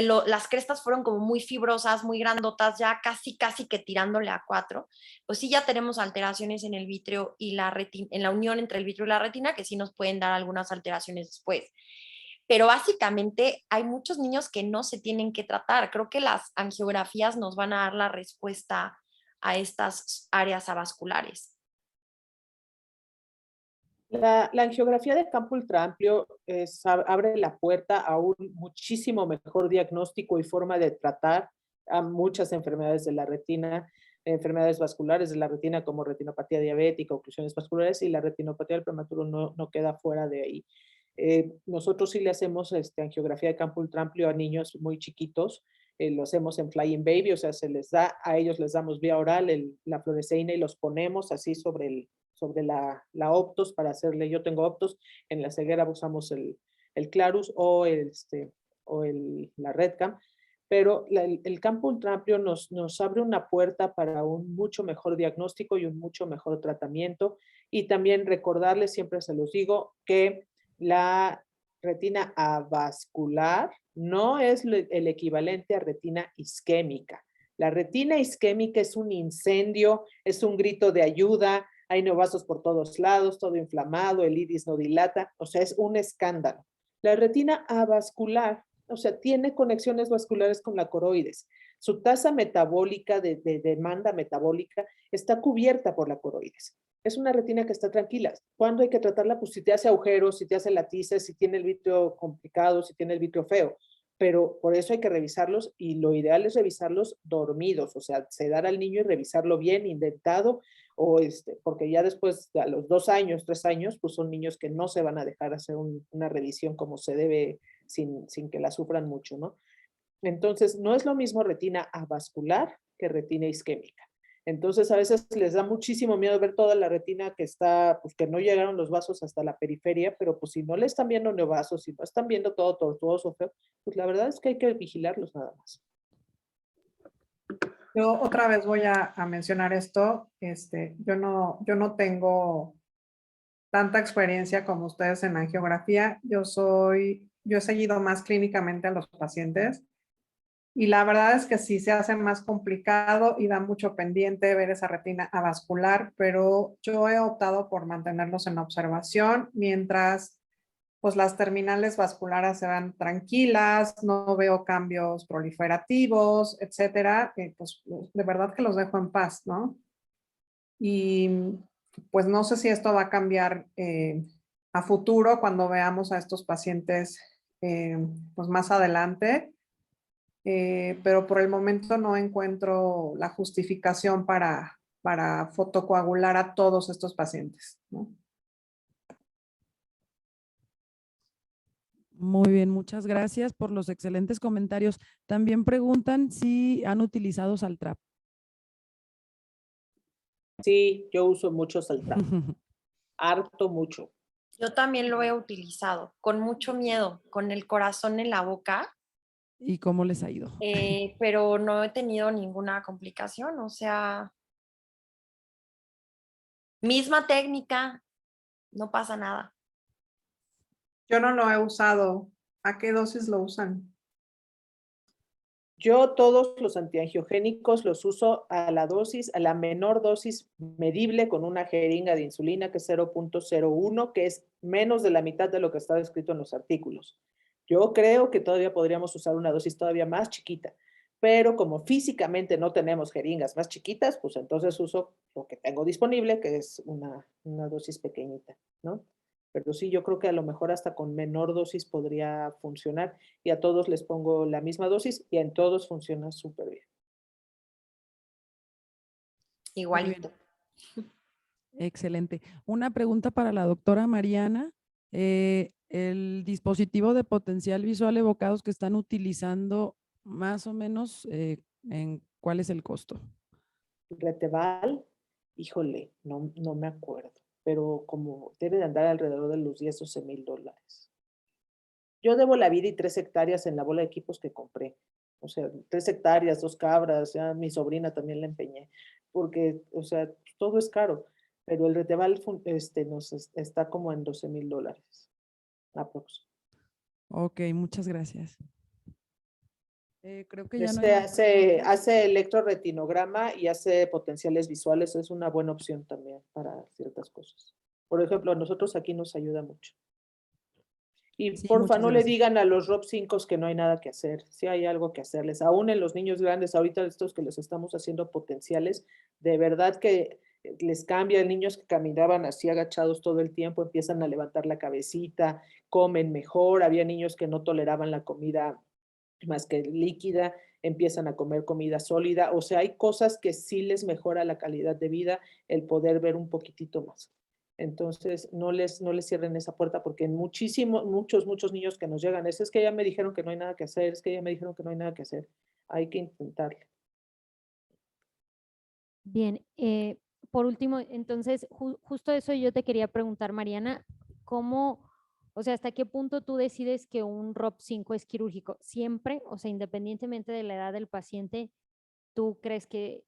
las crestas fueron como muy fibrosas, muy grandotas, ya casi que tirándole a 4, pues sí ya tenemos alteraciones en el vitrio y la retina, en la unión entre el vitrio y la retina, que sí nos pueden dar algunas alteraciones después. Pero básicamente hay muchos niños que no se tienen que tratar. Creo que las angiografías nos van a dar la respuesta a estas áreas avasculares. La angiografía de campo ultraamplio abre la puerta a un muchísimo mejor diagnóstico y forma de tratar a muchas enfermedades de la retina, enfermedades vasculares de la retina como retinopatía diabética, oclusiones vasculares, y la retinopatía del prematuro no queda fuera de ahí. Nosotros sí le hacemos angiografía de campo ultraamplio a niños muy chiquitos, lo hacemos en Flying Baby, o sea, a ellos les damos vía oral la fluoresceína y los ponemos así sobre la Optos para hacerle, yo tengo Optos, en la ceguera usamos el Clarus o la Redcam, pero el campo ultraamplio nos abre una puerta para un mucho mejor diagnóstico y un mucho mejor tratamiento, y también recordarles, siempre se los digo, que la retina avascular no es el equivalente a retina isquémica. La retina isquémica es un incendio, es un grito de ayuda, hay neovasos por todos lados, todo inflamado, el iris no dilata, o sea, es un escándalo. La retina avascular, o sea, tiene conexiones vasculares con la coroides. Su tasa metabólica de demanda metabólica está cubierta por la coroides. Es una retina que está tranquila. ¿Cuándo hay que tratarla? Pues si te hace agujeros, si te hace latices, si tiene el vitrio complicado, si tiene el vitrio feo. Pero por eso hay que revisarlos, y lo ideal es revisarlos dormidos, o sea, sedar al niño y revisarlo bien, indentado, porque ya después, a los 2 años, 3 años, pues son niños que no se van a dejar hacer una revisión como se debe sin que la sufran mucho, ¿no? Entonces, no es lo mismo retina avascular que retina isquémica. Entonces, a veces les da muchísimo miedo ver toda la retina que está, pues que no llegaron los vasos hasta la periferia, pero pues si no le están viendo neovasos, si no están viendo todo tortuoso, feo, pues la verdad es que hay que vigilarlos nada más. Yo otra vez voy a mencionar esto. Yo no tengo tanta experiencia como ustedes en angiografía. Yo he seguido más clínicamente a los pacientes y la verdad es que sí se hace más complicado y da mucho pendiente ver esa retina avascular, pero yo he optado por mantenerlos en observación mientras pues las terminales vasculares se van tranquilas, no veo cambios proliferativos, etcétera, pues de verdad que los dejo en paz, ¿no? Y pues no sé si esto va a cambiar a futuro cuando veamos a estos pacientes pues más adelante, pero por el momento no encuentro la justificación para fotocoagular a todos estos pacientes, ¿no? Muy bien, muchas gracias por los excelentes comentarios. También preguntan si han utilizado Saltrap. Sí, yo uso mucho Saltrap, harto mucho. Yo también lo he utilizado con mucho miedo, con el corazón en la boca, ¿Y cómo les ha ido? pero no he tenido ninguna complicación. O sea, misma técnica, no pasa nada. Yo no lo he usado. ¿A qué dosis lo usan? Yo todos los antiangiogénicos los uso a la menor dosis medible con una jeringa de insulina que es 0.01, que es menos de la mitad de lo que está escrito en los artículos. Yo creo que todavía podríamos usar una dosis todavía más chiquita, pero como físicamente no tenemos jeringas más chiquitas, pues entonces uso lo que tengo disponible, que es una dosis pequeñita, ¿no? Pero sí, yo creo que a lo mejor hasta con menor dosis podría funcionar y a todos les pongo la misma dosis y en todos funciona súper bien. Igualito. Excelente. Una pregunta para la doctora Mariana. El dispositivo de potencial visual evocados que están utilizando, más o menos, ¿cuál es el costo? Reteval, híjole, no me acuerdo, pero como debe de andar alrededor de los 10 o 12 mil dólares. Yo debo la vida y 3 hectáreas en la bola de equipos que compré. O sea, 3 hectáreas, 2 cabras, ya mi sobrina también la empeñé, porque, o sea, todo es caro, pero el Reteval está como en 12 mil dólares, aprox. Ok, muchas gracias. Creo que ya no hay más Hace electroretinograma y hace potenciales visuales, es una buena opción también para ciertas cosas. Por ejemplo, a nosotros aquí nos ayuda mucho. Y Sí, porfa, muchas no le gracias. digan a los ROP5 que no hay nada que hacer. Sí hay algo que hacerles. Aún en los niños grandes, ahorita estos que les estamos haciendo potenciales, de verdad que les cambia. Niños que caminaban así agachados todo el tiempo, empiezan a levantar la cabecita, comen mejor. Había niños que no toleraban la comida más que líquida, empiezan a comer comida sólida. O sea, hay cosas que sí les mejora la calidad de vida el poder ver un poquitito más. Entonces, no les cierren esa puerta porque muchos niños que nos llegan, es que ya me dijeron que no hay nada que hacer, es que ya me dijeron que no hay nada que hacer. Hay que intentarlo. Bien, por último, entonces, justo eso yo te quería preguntar, Mariana, ¿cómo, o sea, hasta qué punto tú decides que un ROP5 es quirúrgico? Siempre, o sea, independientemente de la edad del paciente, ¿tú crees que,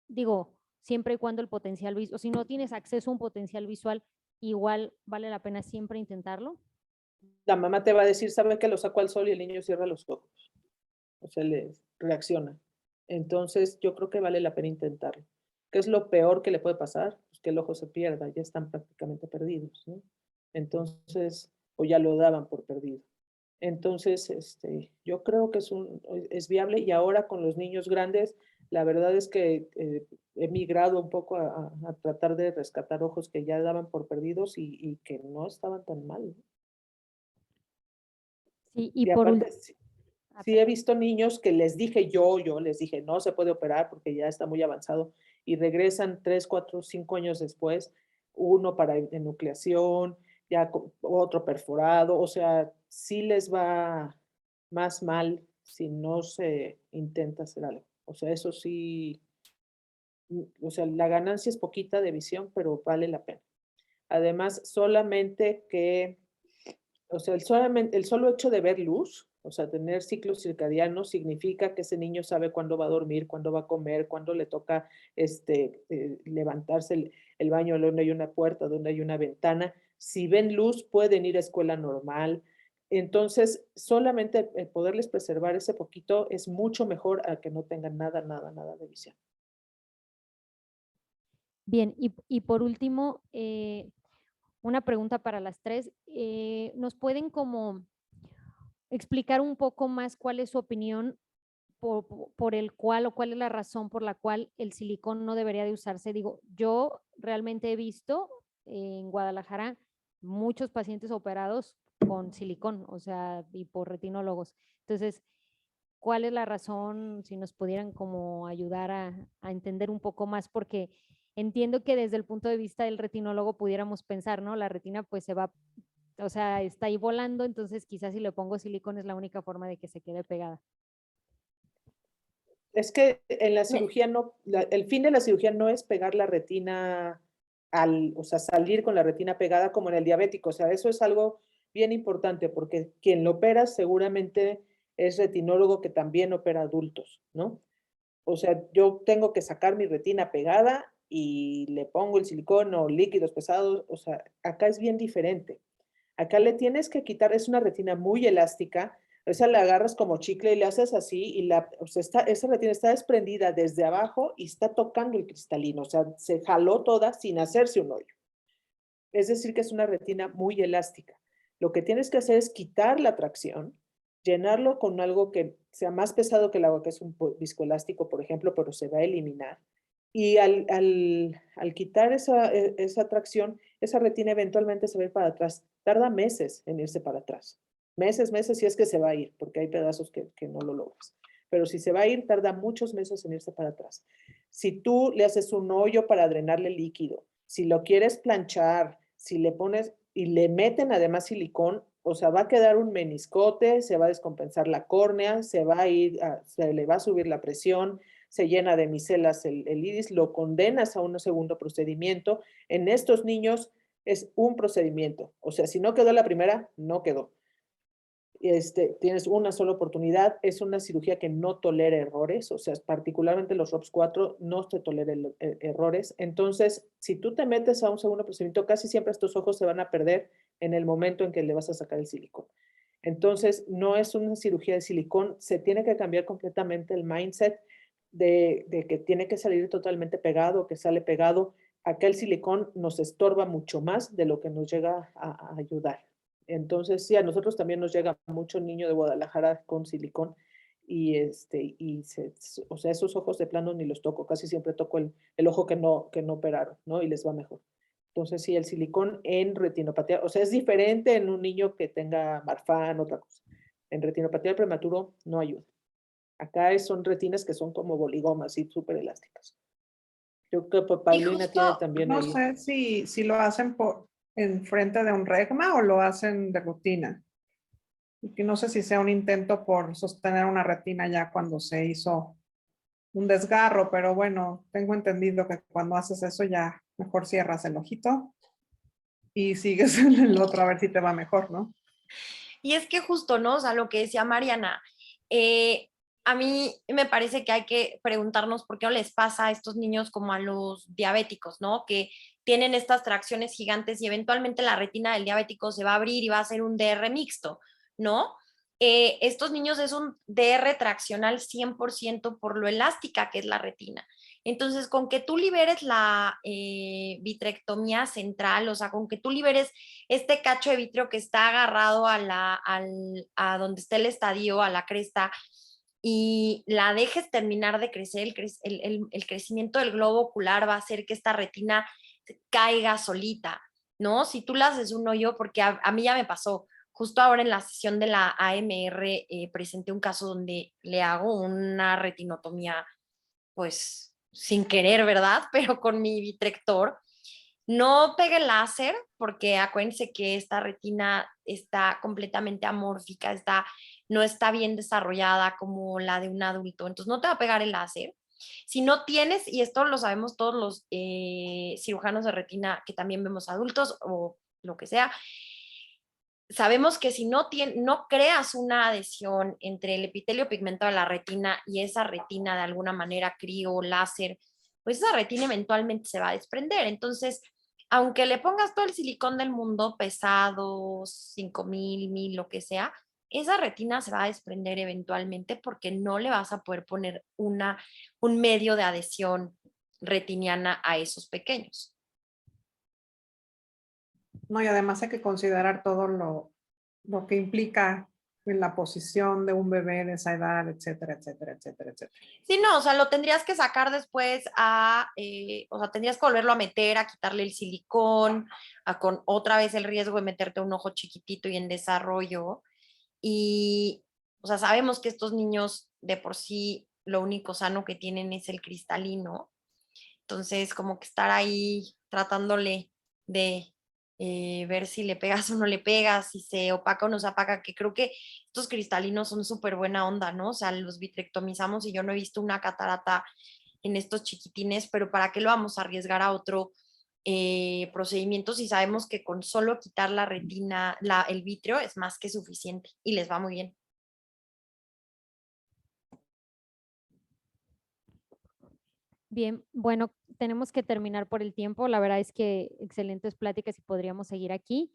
digo, siempre y cuando el potencial visual, o si no tienes acceso a un potencial visual, igual vale la pena siempre intentarlo? La mamá te va a decir, ¿sabe que lo saco al sol y el niño cierra los ojos? O sea, le reacciona. Entonces, yo creo que vale la pena intentarlo. ¿Qué es lo peor que le puede pasar? Pues que el ojo se pierda, ya están prácticamente perdidos, ¿no? Entonces, o ya lo daban por perdido. Entonces, yo creo que es viable y ahora con los niños grandes, la verdad es que he migrado un poco a tratar de rescatar ojos que ya daban por perdidos y que no estaban tan mal, ¿no? Sí, y Y por aparte, último, sí he visto niños que les dije yo les dije, no se puede operar porque ya está muy avanzado y regresan 3, 4, 5 años después, uno para enucleación, ya otro perforado, o sea, sí les va más mal si no se intenta hacer algo. O sea, eso sí, o sea, la ganancia es poquita de visión, pero vale la pena. Además, solamente que, o sea, el solo hecho de ver luz, o sea, tener ciclos circadianos significa que ese niño sabe cuándo va a dormir, cuándo va a comer, cuándo le toca levantarse el baño, donde hay una puerta, donde hay una ventana. Si ven luz, pueden ir a escuela normal. Entonces, solamente el poderles preservar ese poquito es mucho mejor a que no tengan nada, nada, nada de visión. Bien, y por último, una pregunta para las tres. ¿Nos pueden como explicar un poco más cuál es su opinión por el cual o cuál es la razón por la cual el silicón no debería de usarse? Digo, yo realmente he visto en Guadalajara muchos pacientes operados con silicón, o sea, y por retinólogos. Entonces, ¿cuál es la razón? Si nos pudieran como ayudar a entender un poco más, porque entiendo que desde el punto de vista del retinólogo pudiéramos pensar, ¿no? La retina pues se va, o sea, está ahí volando, entonces quizás si le pongo silicón es la única forma de que se quede pegada. Es que en la cirugía no, el fin de la cirugía no es pegar la retina o sea, salir con la retina pegada como en el diabético. O sea, eso es algo bien importante porque quien lo opera seguramente es retinólogo que también opera adultos, ¿no? O sea, yo tengo que sacar mi retina pegada y le pongo el silicón o líquidos pesados. O sea, acá es bien diferente. Acá le tienes que quitar, es una retina muy elástica, esa la agarras como chicle y le haces así y o sea, esa retina está desprendida desde abajo y está tocando el cristalino, o sea, se jaló toda sin hacerse un hoyo. Es decir, que es una retina muy elástica. Lo que tienes que hacer es quitar la tracción, llenarlo con algo que sea más pesado que el agua, que es un viscoelástico, por ejemplo, pero se va a eliminar. Y al quitar esa tracción, esa retina eventualmente se va a ir para atrás. Tarda meses en irse para atrás. Meses, meses, si es que se va a ir, porque hay pedazos que no lo logras. Pero si se va a ir, tarda muchos meses en irse para atrás. Si tú le haces un hoyo para drenarle líquido, si lo quieres planchar, si le pones y le meten además silicón, o sea, va a quedar un meniscote, se va a descompensar la córnea, se le va a subir la presión, se llena de micelas el iris, lo condenas a un segundo procedimiento. En estos niños es un procedimiento, o sea, si no quedó la primera, no quedó. Tienes una sola oportunidad, es una cirugía que no tolera errores, o sea, particularmente los ROPS4 no se toleran errores. Entonces, si tú te metes a un segundo procedimiento, casi siempre estos ojos se van a perder en el momento en que le vas a sacar el silicón. Entonces, no es una cirugía de silicón, se tiene que cambiar completamente el mindset de que tiene que salir totalmente pegado, que sale pegado. Acá el silicón nos estorba mucho más de lo que nos llega a ayudar. Entonces, sí, a nosotros también nos llega mucho niño de Guadalajara con silicón y, o sea, esos ojos de plano ni los toco, casi siempre toco el ojo que no operaron, ¿no? Y les va mejor. Entonces, sí, el silicón en retinopatía, o sea, es diferente en un niño que tenga Marfan, otra cosa. En retinopatía del prematuro no ayuda. Acá son retinas que son como boligomas y súper elásticas. Yo creo que Paulina tiene también no ahí. sé si lo hacen en frente de un regma o lo hacen de rutina. Y no sé si sea un intento por sostener una retina ya cuando se hizo un desgarro, pero bueno, tengo entendido que cuando haces eso ya mejor cierras el ojito y sigues en el otro a ver si te va mejor, ¿no? Y es que justo, ¿no? O sea, lo que decía Mariana, a mí me parece que hay que preguntarnos por qué no les pasa a estos niños como a los diabéticos, ¿no? Que tienen estas tracciones gigantes y eventualmente la retina del diabético se va a abrir y va a ser un DR mixto, ¿no? Estos niños es un DR traccional 100% por lo elástica que es la retina. Entonces, con que tú liberes la vitrectomía central, o sea, con que tú liberes este cacho de vitrio que está agarrado a donde está el estadio, a la cresta, y la dejes terminar de crecer, el crecimiento del globo ocular va a hacer que esta retina caiga solita, ¿no? Si tú le haces un hoyo, porque a mí ya me pasó, justo ahora en la sesión de la AMR presenté un caso donde le hago una retinotomía, pues sin querer, ¿verdad? Pero con mi vitrector. No pegue el láser porque acuérdense que esta retina está completamente amórfica, no está bien desarrollada como la de un adulto, entonces no te va a pegar el láser. Si no tienes, y esto lo sabemos todos los cirujanos de retina que también vemos adultos o lo que sea, sabemos que si no creas una adhesión entre el epitelio pigmentado de la retina y esa retina de alguna manera crio, láser, pues esa retina eventualmente se va a desprender. Entonces, aunque le pongas todo el silicón del mundo, pesado, 5,000, 1,000, lo que sea, esa retina se va a desprender eventualmente porque no le vas a poder poner un medio de adhesión retiniana a esos pequeños. No, y además hay que considerar todo lo que implica en la posición de un bebé de esa edad, etcétera, etcétera, etcétera, etcétera. Sí, no, o sea, lo tendrías que sacar después o sea, tendrías que volverlo a meter, a quitarle el silicón, con otra vez el riesgo de meterte un ojo chiquitito y en desarrollo. Y, o sea, sabemos que estos niños de por sí lo único sano que tienen es el cristalino. Entonces, como que estar ahí tratándole de ver si le pegas o no le pegas, si se opaca o no se opaca, que creo que estos cristalinos son súper buena onda, ¿no? O sea, los vitrectomizamos y yo no he visto una catarata en estos chiquitines, pero ¿para qué lo vamos a arriesgar a otro procedimiento si sabemos que con solo quitar la retina, el vítreo es más que suficiente y les va muy bien? Bien, bueno, tenemos que terminar por el tiempo. La verdad es que excelentes pláticas y podríamos seguir aquí.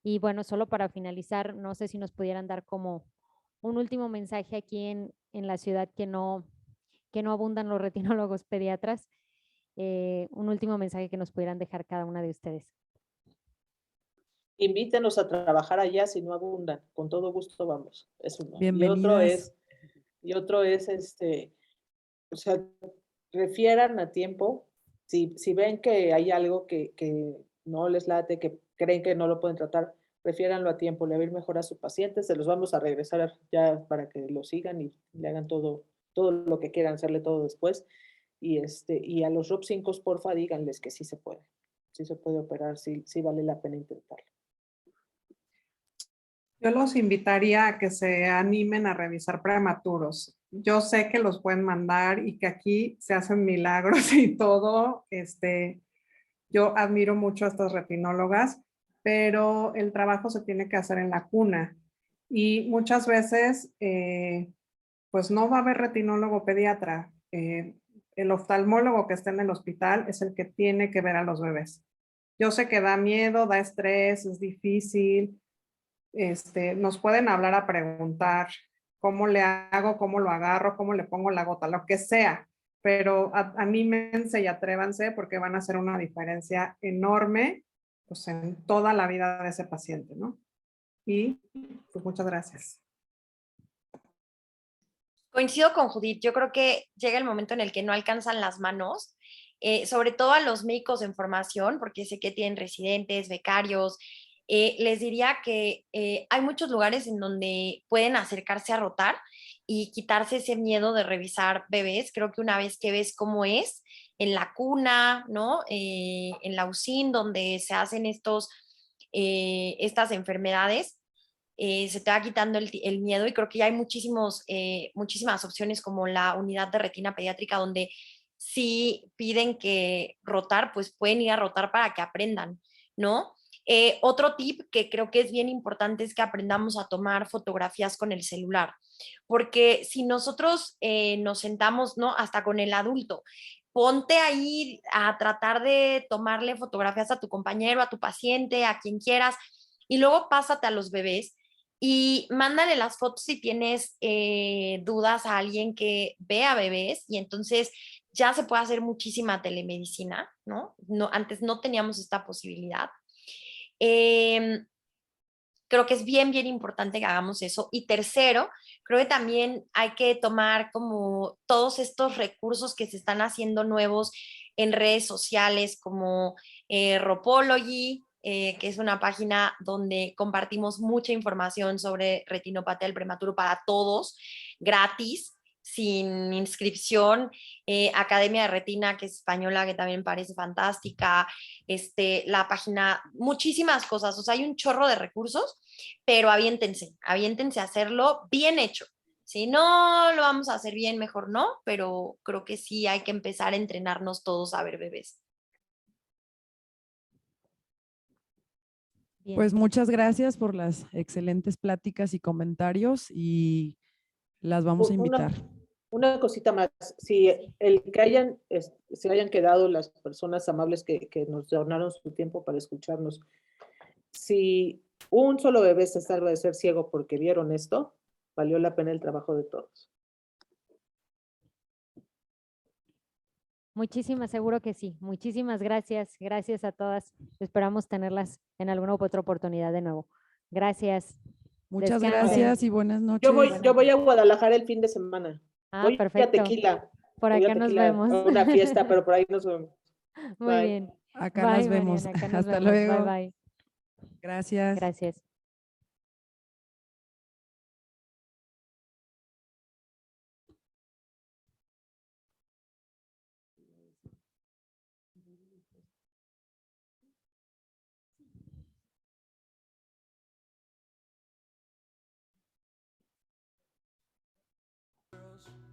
Y bueno, solo para finalizar, no sé si nos pudieran dar como un último mensaje aquí en la ciudad que no abundan los retinólogos pediatras. Un último mensaje que nos pudieran dejar cada una de ustedes. Invítenos a trabajar allá si no abundan, con todo gusto vamos. Es uno. Bienvenidas. Y otro es o sea, refieran a tiempo. Si ven que hay algo que no les late, que creen que no lo pueden tratar, refiéranlo a tiempo, le va a ir mejor a su paciente, se los vamos a regresar ya para que lo sigan y le hagan todo lo que quieran, hacerle todo después. Y a los ROP5, porfa, díganles que sí se puede operar, sí vale la pena intentarlo. Yo los invitaría a que se animen a revisar prematuros. Yo sé que los pueden mandar y que aquí se hacen milagros y todo. Yo admiro mucho a estas retinólogas, pero el trabajo se tiene que hacer en la cuna. Y muchas veces, pues no va a haber retinólogo pediatra. El oftalmólogo que esté en el hospital es el que tiene que ver a los bebés. Yo sé que da miedo, da estrés, es difícil. Nos pueden hablar a preguntar cómo le hago, cómo lo agarro, cómo le pongo la gota, lo que sea, pero anímense y atrévanse porque van a hacer una diferencia enorme pues, en toda la vida de ese paciente, ¿no? Y pues muchas gracias. Coincido con Judith, yo creo que llega el momento en el que no alcanzan las manos, sobre todo a los médicos en formación, porque sé que tienen residentes, becarios. Les diría que hay muchos lugares en donde pueden acercarse a rotar y quitarse ese miedo de revisar bebés. Creo que una vez que ves cómo es en la cuna, ¿no? En la UCIN, donde se hacen estas enfermedades, se te va quitando el miedo y creo que ya hay muchísimas opciones como la unidad de retina pediátrica donde si piden que rotar, pues pueden ir a rotar para que aprendan, ¿no? Otro tip que creo que es bien importante es que aprendamos a tomar fotografías con el celular, porque si nosotros nos sentamos, ¿no? Hasta con el adulto, ponte ahí a tratar de tomarle fotografías a tu compañero, a tu paciente, a quien quieras, y luego pásate a los bebés y mándale las fotos si tienes dudas a alguien que vea bebés y entonces ya se puede hacer muchísima telemedicina, ¿no? Antes no teníamos esta posibilidad. Creo que es bien importante que hagamos eso. Y tercero, creo que también hay que tomar como todos estos recursos que se están haciendo nuevos en redes sociales como Ropology, que es una página donde compartimos mucha información sobre retinopatía del prematuro para todos, gratis. sin inscripción, Academia de Retina, que es española, que también parece fantástica, la página, muchísimas cosas, o sea, hay un chorro de recursos, pero aviéntense a hacerlo bien hecho. Si no lo vamos a hacer bien, mejor no, pero creo que sí hay que empezar a entrenarnos todos a ver bebés. Bien. Pues muchas gracias por las excelentes pláticas y comentarios y las vamos a invitar. Una cosita más, si se hayan quedado las personas amables que nos donaron su tiempo para escucharnos, si un solo bebé se salva de ser ciego porque vieron esto, valió la pena el trabajo de todos. Muchísimas, seguro que sí. Muchísimas gracias. Gracias a todas. Esperamos tenerlas en alguna otra oportunidad de nuevo. Gracias. Muchas Descansen. gracias y buenas noches. Yo voy a Guadalajara el fin de semana. Voy a Perfecto. Tequila. Por Voy a acá nos Tequila vemos. a una fiesta, pero por ahí nos vemos. Muy Bye. bien. Acá Bye, nos vemos. Mariana, acá nos Hasta vemos. luego. Bye, bye. Gracias. Gracias.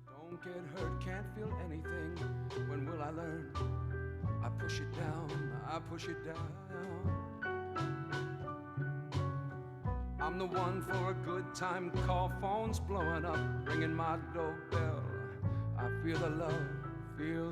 Don't get hurt, can't feel anything. When will I learn? I push it down, I push it down. I'm the one for a good time call, phone's blowing up, ringing my doorbell. I feel the love, feel